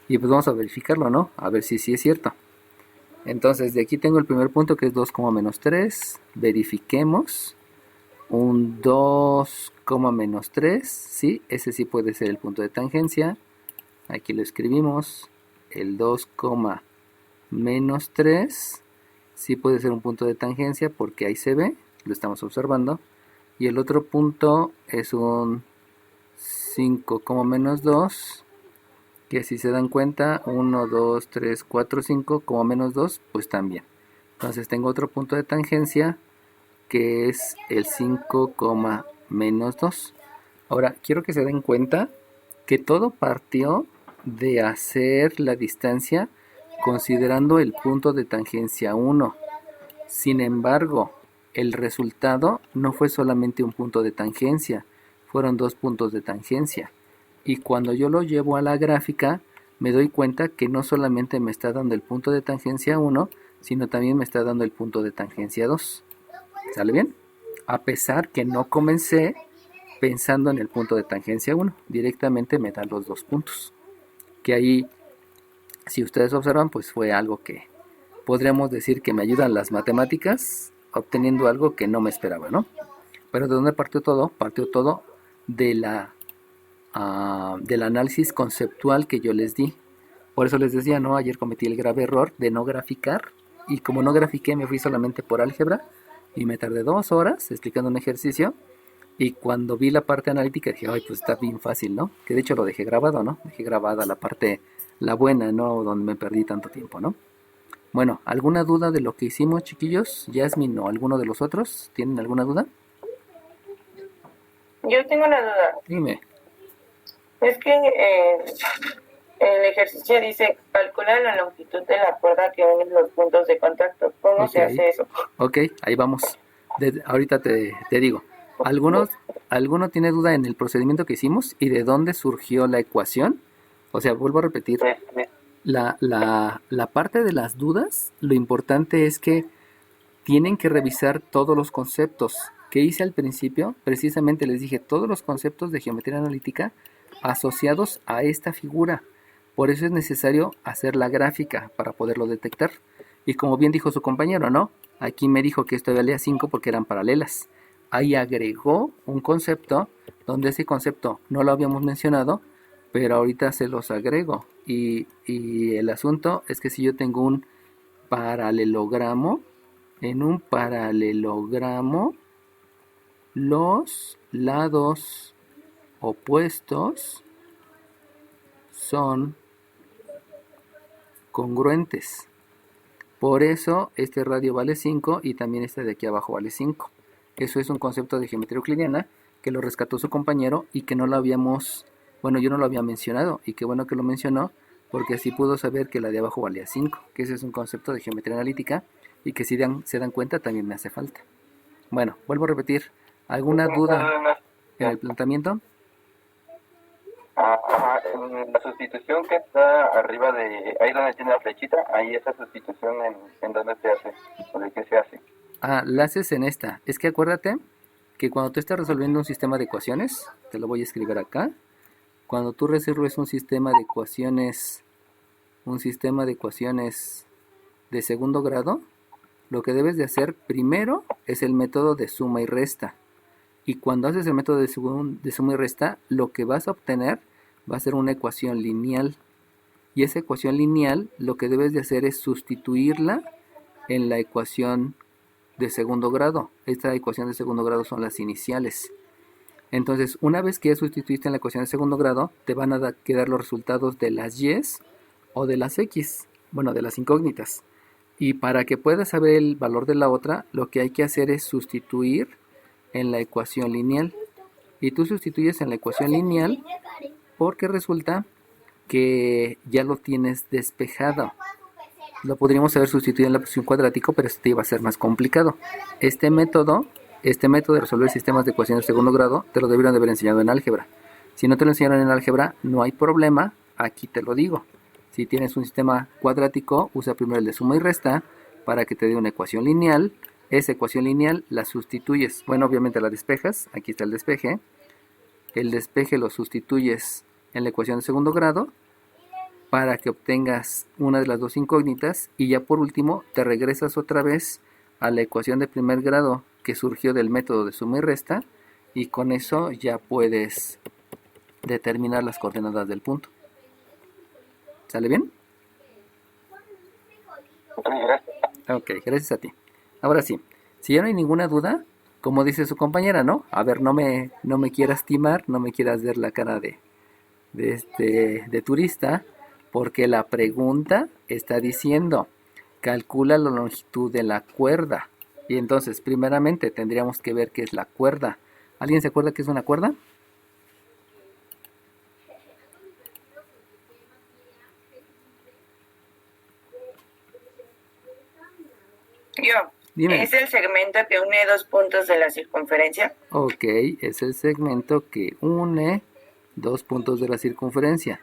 Y pues vamos a verificarlo, ¿no? A ver si sí es cierto. Entonces de aquí tengo el primer punto que es 2, menos 3. Verifiquemos. Un 2, menos 3. Sí, ese sí puede ser el punto de tangencia. Aquí lo escribimos. El 2, menos 3. Sí puede ser un punto de tangencia porque ahí se ve. Lo estamos observando. Y el otro punto es un 5, menos 2. Que si se dan cuenta, 1, 2, 3, 4, 5, menos 2, pues también. Entonces tengo otro punto de tangencia que es el 5, menos 2. Ahora, quiero que se den cuenta que todo partió de hacer la distancia considerando el punto de tangencia 1. Sin embargo, el resultado no fue solamente un punto de tangencia, fueron dos puntos de tangencia. Y cuando yo lo llevo a la gráfica, me doy cuenta que no solamente me está dando el punto de tangencia 1, sino también me está dando el punto de tangencia 2. ¿Sale bien? A pesar que no comencé pensando en el punto de tangencia 1, directamente me da los dos puntos. Que ahí, si ustedes observan, pues fue algo que podríamos decir que me ayudan las matemáticas, obteniendo algo que no me esperaba, ¿no? Pero ¿de dónde partió todo? Partió todo de del análisis conceptual que yo les di. Por eso les decía, ¿no? Ayer cometí el grave error de no graficar, y como no grafiqué me fui solamente por álgebra y me tardé 2 horas explicando un ejercicio, Y cuando vi la parte analítica dije, ay, pues está bien fácil, ¿no? Que de hecho lo dejé grabado, ¿no? Dejé grabada la parte, la buena, ¿no? Donde me perdí tanto tiempo, ¿no? Bueno, ¿alguna duda de lo que hicimos, chiquillos? Yasmin o alguno de los otros, ¿tienen alguna duda? Yo tengo una duda. Dime. Es que el ejercicio dice calcula la longitud de la cuerda que une los puntos de contacto. ¿Cómo se hace eso? Ok, ahí vamos. Ahorita te digo. ¿Alguno tiene duda en el procedimiento que hicimos y de dónde surgió la ecuación? O sea, vuelvo a repetir. La parte de las dudas, lo importante es que tienen que revisar todos los conceptos. ¿Qué hice al principio? Precisamente les dije todos los conceptos de geometría analítica asociados a esta figura. Por eso es necesario hacer la gráfica para poderlo detectar. Y como bien dijo su compañero, ¿no? Aquí me dijo que esto valía 5 porque eran paralelas. Ahí agregó un concepto donde ese concepto no lo habíamos mencionado, pero ahorita se los agrego. Y el asunto es que si yo tengo un paralelogramo, en un paralelogramo los lados opuestos son congruentes. Por eso este radio vale 5 y también este de aquí abajo vale 5. Eso es un concepto de geometría euclidiana que lo rescató su compañero y que no lo habíamos, bueno, yo no lo había mencionado y qué bueno que lo mencionó porque así pudo saber que la de abajo valía 5, que ese es un concepto de geometría analítica y que si se dan cuenta también me hace falta. Bueno, vuelvo a repetir, ¿alguna duda en el planteamiento? En la sustitución que está arriba de, ahí donde tiene la flechita, ahí esa sustitución en dónde se hace, o de qué se hace. La haces en esta. Es que acuérdate que cuando tú estás resolviendo un sistema de ecuaciones, te lo voy a escribir acá, cuando tú resuelves un sistema de ecuaciones de segundo grado, lo que debes de hacer primero es el método de suma y resta. Y cuando haces el método de suma y resta, lo que vas a obtener va a ser una ecuación lineal. Y esa ecuación lineal, lo que debes de hacer es sustituirla en la ecuación de segundo grado. Esta ecuación de segundo grado son las iniciales. Entonces, una vez que ya sustituiste en la ecuación de segundo grado, te van a quedar los resultados de las y o de las x, bueno, de las incógnitas. Y para que puedas saber el valor de la otra, lo que hay que hacer es sustituir en la ecuación lineal. Y tú sustituyes en la ecuación lineal porque resulta que ya lo tienes despejado. Lo podríamos haber sustituido en la posición cuadrático, pero esto iba a ser más complicado. Este método de resolver sistemas de ecuaciones de segundo grado te lo debieron de haber enseñado en álgebra. Si no te lo enseñaron en álgebra, no hay problema, aquí te lo digo. Si tienes un sistema cuadrático, usa primero el de suma y resta para que te dé una ecuación lineal. Esa ecuación lineal la sustituyes, bueno, obviamente la despejas, aquí está el despeje. El despeje lo sustituyes en la ecuación de segundo grado para que obtengas una de las dos incógnitas y ya por último te regresas otra vez a la ecuación de primer grado que surgió del método de suma y resta y con eso ya puedes determinar las coordenadas del punto. ¿Sale bien? Ok, gracias a ti. Ahora sí, si ya no hay ninguna duda, como dice su compañera, ¿no? A ver, no me quieras timar, no me quieras ver la cara de turista, porque la pregunta está diciendo, calcula la longitud de la cuerda. Y entonces, primeramente, tendríamos que ver qué es la cuerda. ¿Alguien se acuerda qué es una cuerda? Yo. Dime. ¿Es el segmento que une dos puntos de la circunferencia? Ok, es el segmento que une dos puntos de la circunferencia.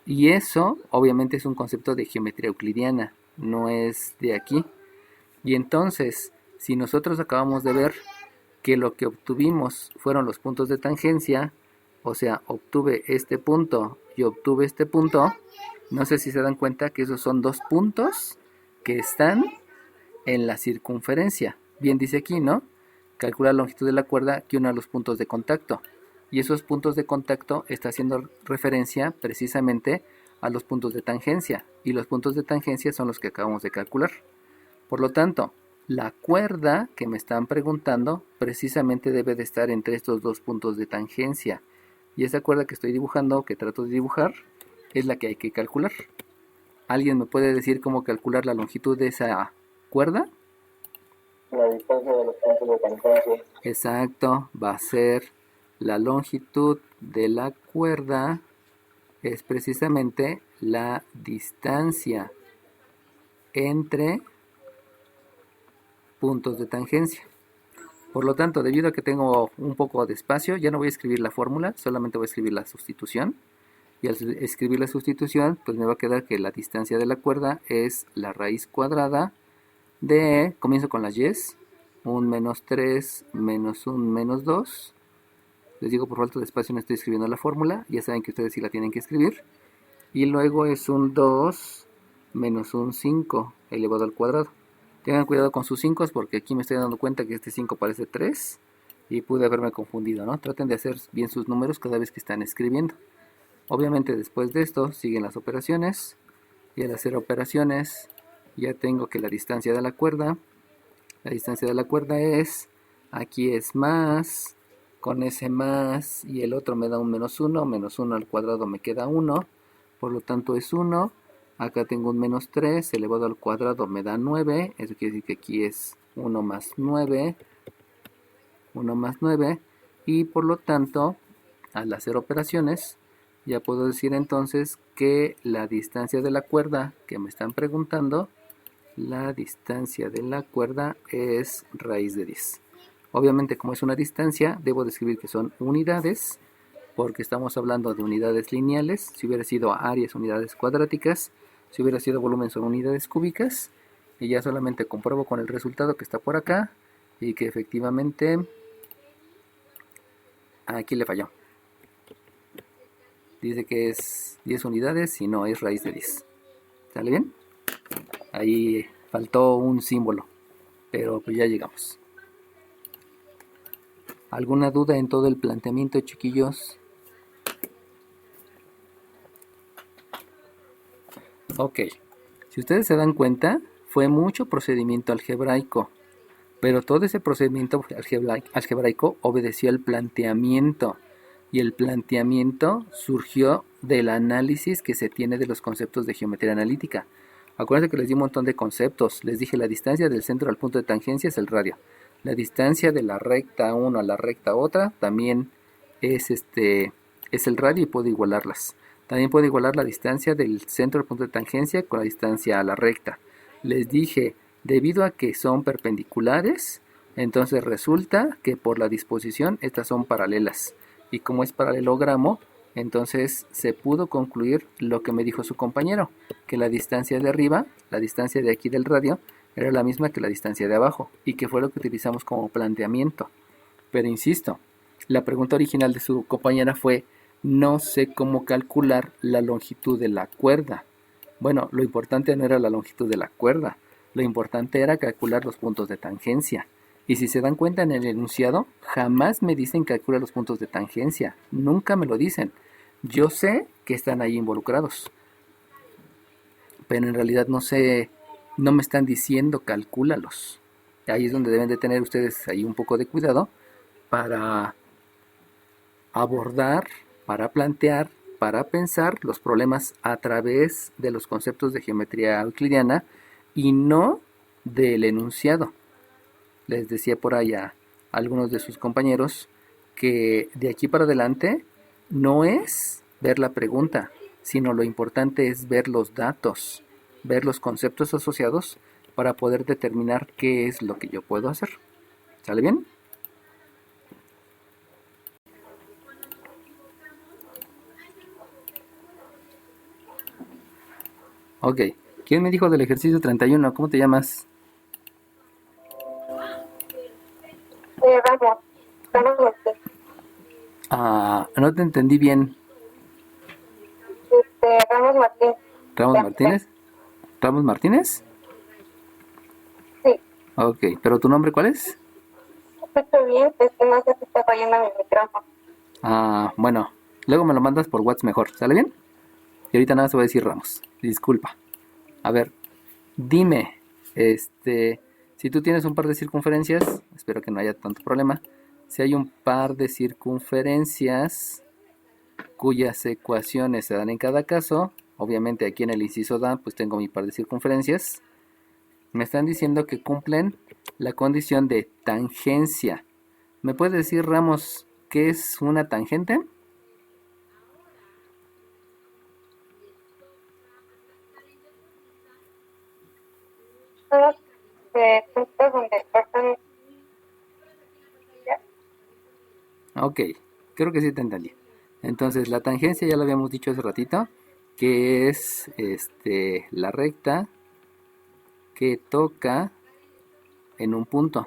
Y eso, obviamente, es un concepto de geometría euclidiana, no es de aquí. Y entonces, si nosotros acabamos de ver que lo que obtuvimos fueron los puntos de tangencia, o sea, obtuve este punto y obtuve este punto, no sé si se dan cuenta que esos son dos puntos que están en la circunferencia. Bien dice aquí, ¿no? Calcula la longitud de la cuerda que une a los puntos de contacto. Y esos puntos de contacto está haciendo referencia precisamente a los puntos de tangencia. Y los puntos de tangencia son los que acabamos de calcular. Por lo tanto, La cuerda que me están preguntando precisamente debe de estar entre estos dos puntos de tangencia. Y esa cuerda que estoy dibujando, que trato de dibujar, es la que hay que calcular. ¿Alguien me puede decir cómo calcular la longitud de esa cuerda? La distancia de los puntos de tangencia. Exacto, va a ser la longitud de la cuerda, es precisamente la distancia entre puntos de tangencia. Por lo tanto, debido a que tengo un poco de espacio, ya no voy a escribir la fórmula, solamente voy a escribir la sustitución. Y al escribir la sustitución, pues me va a quedar que la distancia de la cuerda es la raíz cuadrada de, comienzo con las y's, un menos 3 menos un menos 2. Les digo, por falta de espacio no estoy escribiendo la fórmula, ya saben que ustedes sí la tienen que escribir. Y luego es un 2 menos un 5 elevado al cuadrado. Tengan cuidado con sus 5 porque aquí me estoy dando cuenta que este 5 parece 3 y pude haberme confundido, ¿no? Traten de hacer bien sus números cada vez que están escribiendo. Obviamente después de esto siguen las operaciones y al hacer operaciones ya tengo que la distancia de la cuerda es, aquí es más, con ese más y el otro me da un menos 1 al cuadrado me queda 1, por lo tanto es 1, acá tengo un menos 3 elevado al cuadrado me da 9, eso quiere decir que aquí es 1 más 9, y por lo tanto al hacer operaciones ya puedo decir entonces que la distancia de la cuerda que me están preguntando, la distancia de la cuerda es raíz de 10. Obviamente como es una distancia, debo describir que son unidades, porque estamos hablando de unidades lineales. Si hubiera sido áreas, unidades cuadráticas. Si hubiera sido volumen, son unidades cúbicas. Y ya solamente compruebo con el resultado que está por acá, y que efectivamente aquí le falló. Dice que es 10 unidades y no es raíz de 10. ¿Sale bien? Ahí faltó un símbolo, pero pues ya llegamos. ¿Alguna duda en todo el planteamiento, chiquillos? Ok, si ustedes se dan cuenta, fue mucho procedimiento algebraico, pero todo ese procedimiento algebraico obedeció al planteamiento. Y el planteamiento surgió del análisis que se tiene de los conceptos de geometría analítica. Acuérdense que les di un montón de conceptos. Les dije la distancia del centro al punto de tangencia es el radio. La distancia de la recta 1 a la recta otra también es el radio y puedo igualarlas. También puedo igualar la distancia del centro al punto de tangencia con la distancia a la recta. Les dije, debido a que son perpendiculares, entonces resulta que por la disposición estas son paralelas. Y como es paralelogramo, entonces se pudo concluir lo que me dijo su compañero, que la distancia de arriba, la distancia de aquí del radio, era la misma que la distancia de abajo, y que fue lo que utilizamos como planteamiento. Pero insisto, la pregunta original de su compañera fue, no sé cómo calcular la longitud de la cuerda. Bueno, lo importante no era la longitud de la cuerda, lo importante era calcular los puntos de tangencia. Y si se dan cuenta en el enunciado, jamás me dicen calcula los puntos de tangencia. Nunca me lo dicen. Yo sé que están ahí involucrados. Pero en realidad no sé, no me están diciendo calcúlalos. Ahí es donde deben de tener ustedes ahí un poco de cuidado para abordar, para plantear, para pensar los problemas a través de los conceptos de geometría euclidiana y no del enunciado. Les decía por ahí a algunos de sus compañeros que de aquí para adelante no es ver la pregunta, sino lo importante es ver los datos, ver los conceptos asociados para poder determinar qué es lo que yo puedo hacer. ¿Sale bien? Ok, ¿quién me dijo del ejercicio 31? ¿Cómo te llamas? Ramos Martín. No te entendí bien. Ramos Martín. ¿Ramos Martínez? ¿Ramos Martínez? Sí. Ok, ¿pero tu nombre cuál es? Escucho bien, es que no sé si está fallando mi micrófono. Bueno, luego me lo mandas por WhatsApp mejor, ¿sale bien? Y ahorita nada se va a decir Ramos, disculpa. A ver, dime, Si tú tienes un par de circunferencias, espero que no haya tanto problema. Si hay un par de circunferencias cuyas ecuaciones se dan en cada caso, obviamente aquí en el inciso da, pues tengo mi par de circunferencias. Me están diciendo que cumplen la condición de tangencia. ¿Me puedes decir, Ramos, qué es una tangente? Son los puntos donde cortan. Ok, creo que sí te entendí. Entonces, la tangencia ya lo habíamos dicho hace ratito, que es la recta que toca en un punto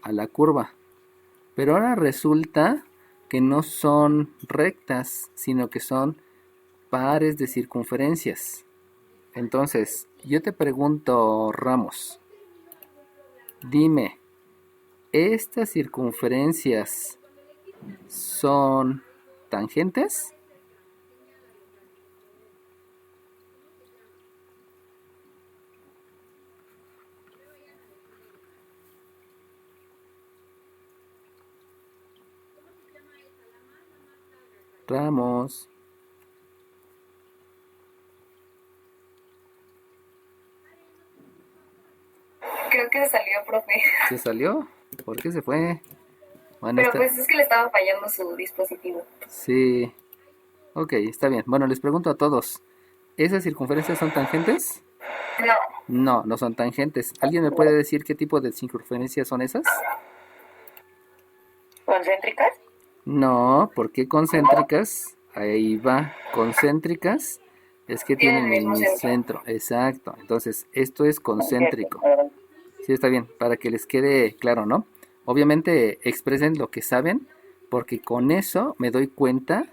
a la curva. Pero ahora resulta que no son rectas, sino que son pares de circunferencias. Entonces, yo te pregunto, Ramos, dime, ¿estas circunferencias son tangentes? Ramos, Creo que se salió, profe. ¿se salió? ¿Por qué se fue? Bueno, Pero pues es que le estaba fallando su dispositivo. sí. Ok, está bien. Bueno, les pregunto a todos, ¿esas circunferencias son tangentes? No. No, no son tangentes. ¿Alguien me puede decir qué tipo de circunferencias son esas? ¿Concéntricas? No, ¿por qué concéntricas? Ahí va, concéntricas es que tienen el mismo centro. Exacto, entonces esto es concéntrico. Sí, está bien, para que les quede claro, ¿no? Obviamente expresen lo que saben, porque con eso me doy cuenta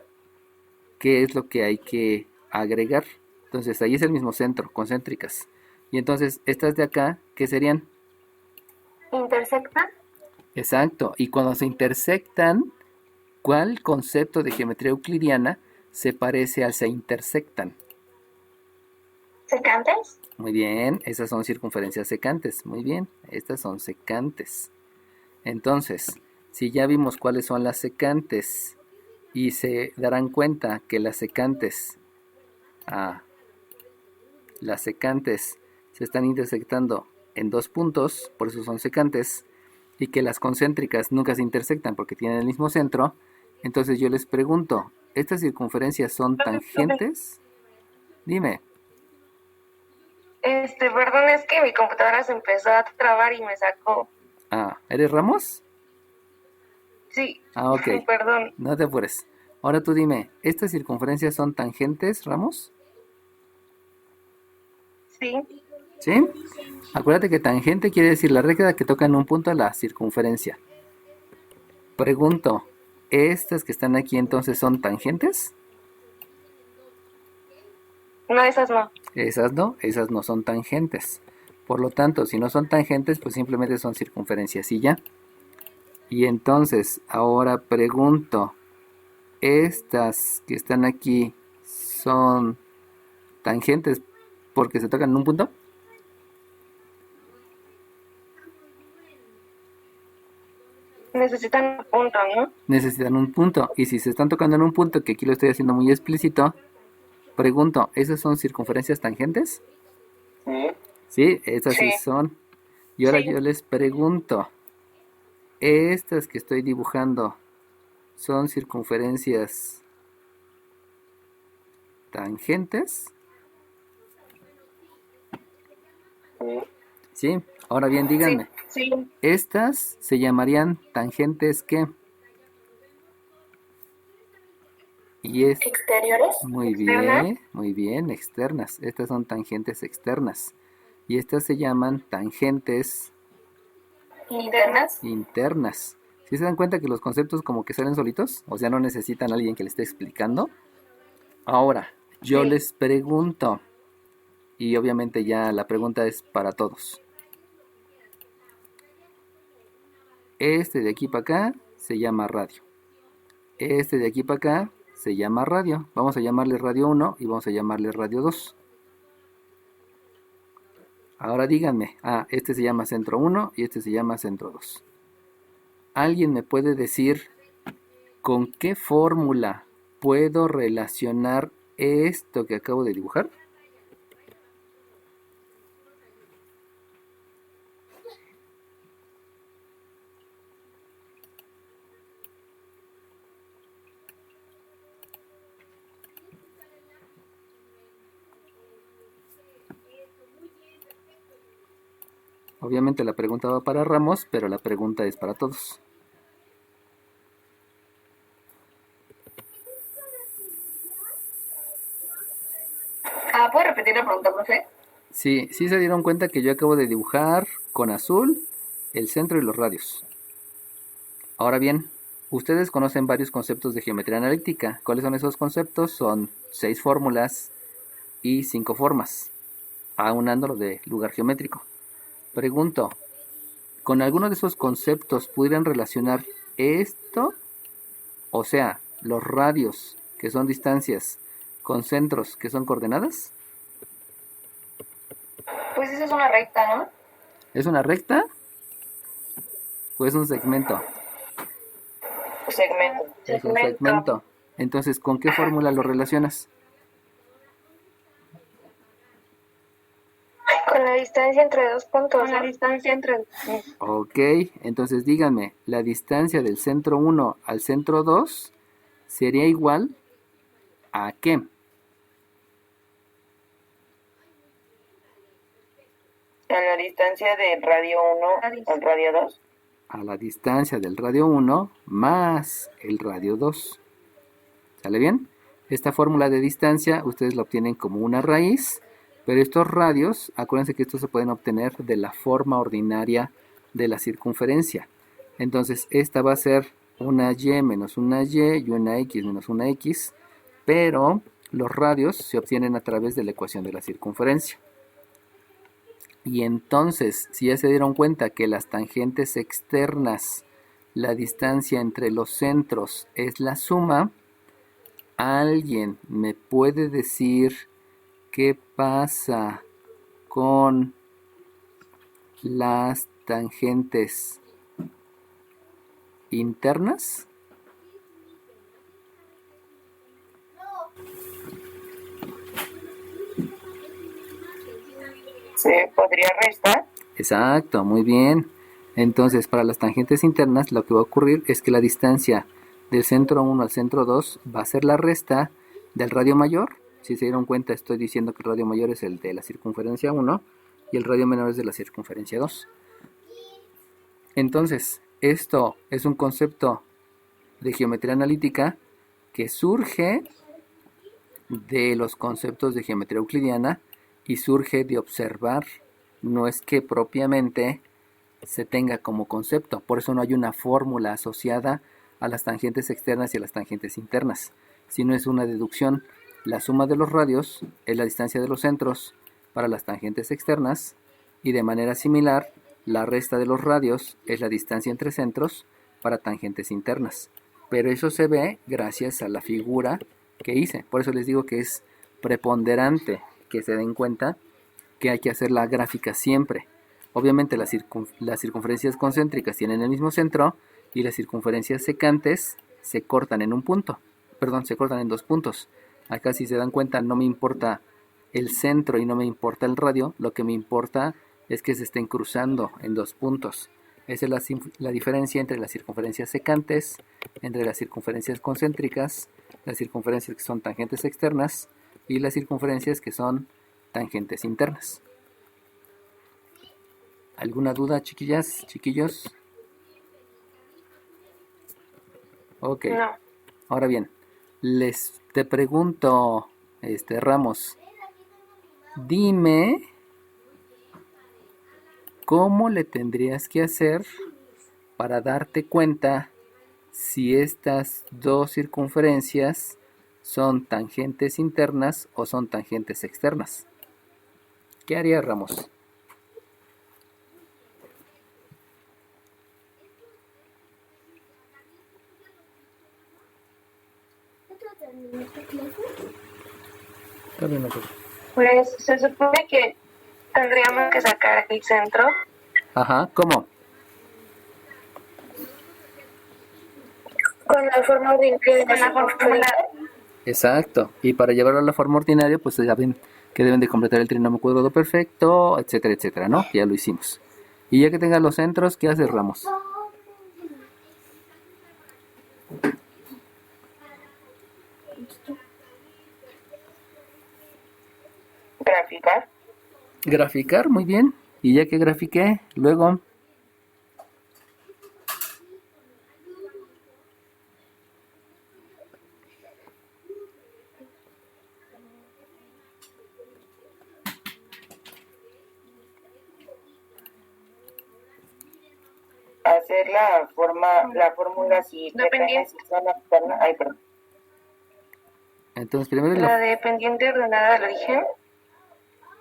qué es lo que hay que agregar. Entonces ahí es el mismo centro, concéntricas. Y entonces estas de acá, ¿qué serían? ¿Intersectan? Exacto, y cuando se intersectan, ¿cuál concepto de geometría euclidiana se parece al se intersectan? ¿Secantes? Muy bien, esas son circunferencias secantes. Muy bien, estas son secantes. Entonces, si ya vimos cuáles son las secantes y se darán cuenta que las secantes se están intersectando en dos puntos, por eso son secantes, y que las concéntricas nunca se intersectan porque tienen el mismo centro, entonces yo les pregunto, ¿estas circunferencias son tangentes? Dime. Perdón, es que mi computadora se empezó a trabar y me sacó. ¿Eres Ramos? Sí. Ok. Perdón. No te apures. Ahora tú dime, ¿estas circunferencias son tangentes, Ramos? Sí. ¿Sí? Acuérdate que tangente quiere decir la recta que toca en un punto a la circunferencia. Pregunto, ¿estas que están aquí entonces son tangentes? No, esas no. Esas no son tangentes. Por lo tanto, si no son tangentes, pues simplemente son circunferencias y ya. Y entonces, ahora pregunto, ¿estas que están aquí son tangentes porque se tocan en un punto? Necesitan un punto, ¿no? Necesitan un punto. Y si se están tocando en un punto, que aquí lo estoy haciendo muy explícito, pregunto, ¿esas son circunferencias tangentes? Sí. Sí, esas sí Sí. son. Y ahora Sí. yo les pregunto, ¿estas que estoy dibujando son circunferencias tangentes? Sí. Sí, ahora bien, díganme, Sí. ¿estas se llamarían tangentes qué? Y es ¿Exteriores? muy ¿Externas? bien, muy bien, externas. Estas son tangentes externas. Y estas se llaman tangentes ¿Internas? internas. ¿Sí se dan cuenta que los conceptos como que salen solitos? O sea, no necesitan a alguien que les esté explicando. Ahora, yo Sí. les pregunto, y obviamente ya la pregunta es para todos. Este de aquí para acá se llama radio. Este de aquí para acá se llama radio. Vamos a llamarle radio 1 y vamos a llamarle radio 2. Ahora díganme, este se llama centro 1 y este se llama centro 2. ¿Alguien me puede decir con qué fórmula puedo relacionar esto que acabo de dibujar? Obviamente la pregunta va para Ramos, pero la pregunta es para todos. ¿Puede repetir la pregunta, profe? Sí se dieron cuenta que yo acabo de dibujar con azul el centro y los radios. Ahora bien, ustedes conocen varios conceptos de geometría analítica. ¿Cuáles son esos conceptos? Son 6 fórmulas y 5 formas, aunándolo de lugar geométrico. Pregunto, ¿con alguno de esos conceptos pudieran relacionar esto? O sea, los radios, que son distancias, con centros, que son coordenadas. Pues esa es una recta, ¿no? ¿Es una recta? ¿O es un segmento? Segmento. Es un segmento. Entonces, ¿con qué fórmula lo relacionas? Con la distancia entre dos puntos. Con la distancia entre... Ok, entonces díganme, la distancia del centro 1 al centro 2 sería igual ¿a qué? A la distancia del radio 1 al radio 2. A la distancia del radio 1 más el radio 2. ¿Sale bien? Esta fórmula de distancia ustedes la obtienen como una raíz, pero estos radios, acuérdense que estos se pueden obtener de la forma ordinaria de la circunferencia. Entonces esta va a ser una y menos una y una x menos una x, pero los radios se obtienen a través de la ecuación de la circunferencia. Y entonces, si ya se dieron cuenta que las tangentes externas, la distancia entre los centros es la suma, ¿alguien me puede decir qué pasa con las tangentes internas? ¿Se podría restar? Exacto, muy bien. Entonces, para las tangentes internas, lo que va a ocurrir es que la distancia del centro 1 al centro 2 va a ser la resta del radio mayor. Si se dieron cuenta, estoy diciendo que el radio mayor es el de la circunferencia 1 y el radio menor es de la circunferencia 2. Entonces, esto es un concepto de geometría analítica que surge de los conceptos de geometría euclidiana y surge de observar, no es que propiamente se tenga como concepto, por eso no hay una fórmula asociada a las tangentes externas y a las tangentes internas, sino es una deducción. La suma de los radios es la distancia de los centros para las tangentes externas y de manera similar la resta de los radios es la distancia entre centros para tangentes internas, pero eso se ve gracias a la figura que hice, por eso les digo que es preponderante que se den cuenta que hay que hacer la gráfica siempre. Obviamente las circunferencias concéntricas tienen el mismo centro y las circunferencias secantes se cortan en un punto, se cortan en 2 puntos. Acá si se dan cuenta no me importa el centro y no me importa el radio, lo que me importa es que se estén cruzando en 2 puntos. Esa es la diferencia entre las circunferencias secantes, entre las circunferencias concéntricas, las circunferencias que son tangentes externas y las circunferencias que son tangentes internas. ¿Alguna duda, chiquillas, chiquillos? Ok. No. Ahora bien, te pregunto, Ramos, dime cómo le tendrías que hacer para darte cuenta si estas dos circunferencias son tangentes internas o son tangentes externas. ¿Qué haría Ramos? Pues se supone que Tendríamos que sacar el centro. Ajá, ¿cómo? Con la forma ordinaria de la fórmula. Exacto. Y para llevarlo a la forma ordinaria, pues saben que deben de completar el trinomio cuadrado perfecto, etcétera, etcétera, ¿no? Ya lo hicimos. Y ya que tengan los centros, ¿qué haces, Ramos? Graficar. Graficar, muy bien. Y ya que grafiqué, luego... Hacer la fórmula si depende si son externa. Ay, perdón. Entonces, primero La de pendiente ordenada del origen.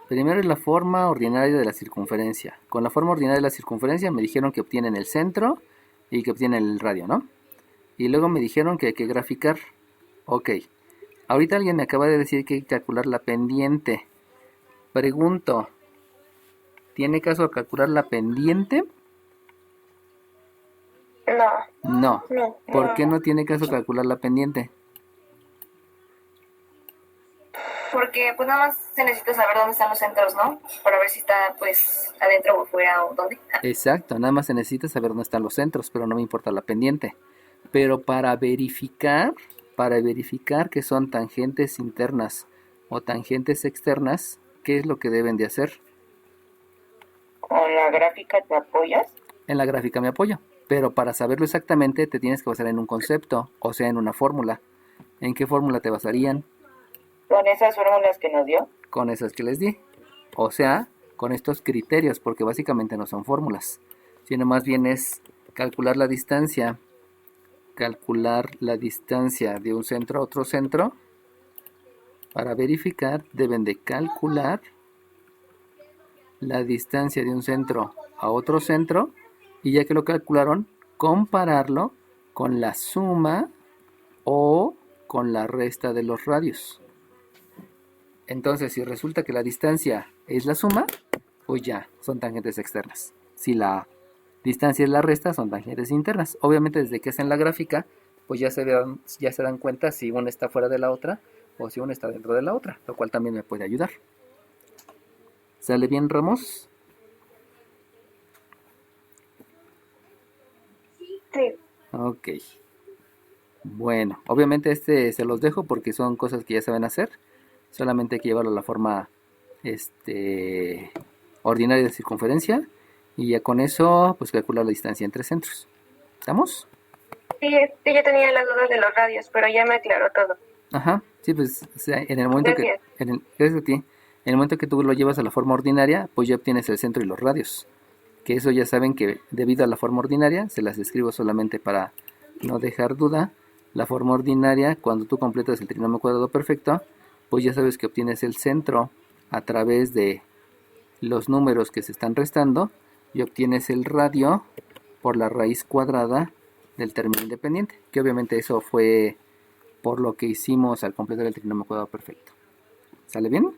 primero es la forma ordinaria de la circunferencia. Con la forma ordinaria de la circunferencia me dijeron que obtienen el centro y que obtienen el radio, ¿no? Y luego me dijeron que hay que graficar. Ok. Ahorita alguien me acaba de decir que hay que calcular la pendiente. Pregunto, ¿tiene caso calcular la pendiente? No. No. ¿Por qué no tiene caso calcular la pendiente? Porque pues nada más se necesita saber dónde están los centros, ¿no? Para ver si está pues adentro o fuera o dónde. Exacto, nada más se necesita saber dónde están los centros, pero no me importa la pendiente. Pero para verificar que son tangentes internas o tangentes externas, ¿qué es lo que deben de hacer? ¿Con la gráfica te apoyas? En la gráfica me apoyo, pero para saberlo exactamente te tienes que basar en un concepto, o sea, en una fórmula. ¿En qué fórmula te basarían? Con esas fórmulas que nos dio. Con esas que les di. O sea, con estos criterios, porque básicamente no son fórmulas, sino más bien es calcular la distancia de un centro a otro centro. Para verificar deben de calcular la distancia de un centro a otro centro y ya que lo calcularon, compararlo con la suma o con la resta de los radios. Entonces, si resulta que la distancia es la suma, pues ya, son tangentes externas. Si la distancia es la resta, son tangentes internas. Obviamente, desde que hacen la gráfica, pues ya se dan cuenta si una está fuera de la otra o si una está dentro de la otra, lo cual también me puede ayudar. ¿Sale bien, Ramos? Sí. Ok. Bueno, obviamente se los dejo porque son cosas que ya saben hacer. Solamente hay que llevarlo a la forma ordinaria de circunferencia y ya con eso pues calcular la distancia entre centros. ¿Estamos? Sí, yo tenía las dudas de los radios, pero ya me aclaró todo. Ajá, sí, pues o sea, en el momento Gracias. gracias a ti, en el momento que tú lo llevas a la forma ordinaria, pues ya obtienes el centro y los radios. Que eso ya saben que debido a la forma ordinaria, se las escribo solamente para no dejar duda. La forma ordinaria, cuando tú completas el trinomio cuadrado perfecto, pues ya sabes que obtienes el centro a través de los números que se están restando y obtienes el radio por la raíz cuadrada del término independiente, que obviamente eso fue por lo que hicimos al completar el trinomio cuadrado perfecto. ¿Sale bien?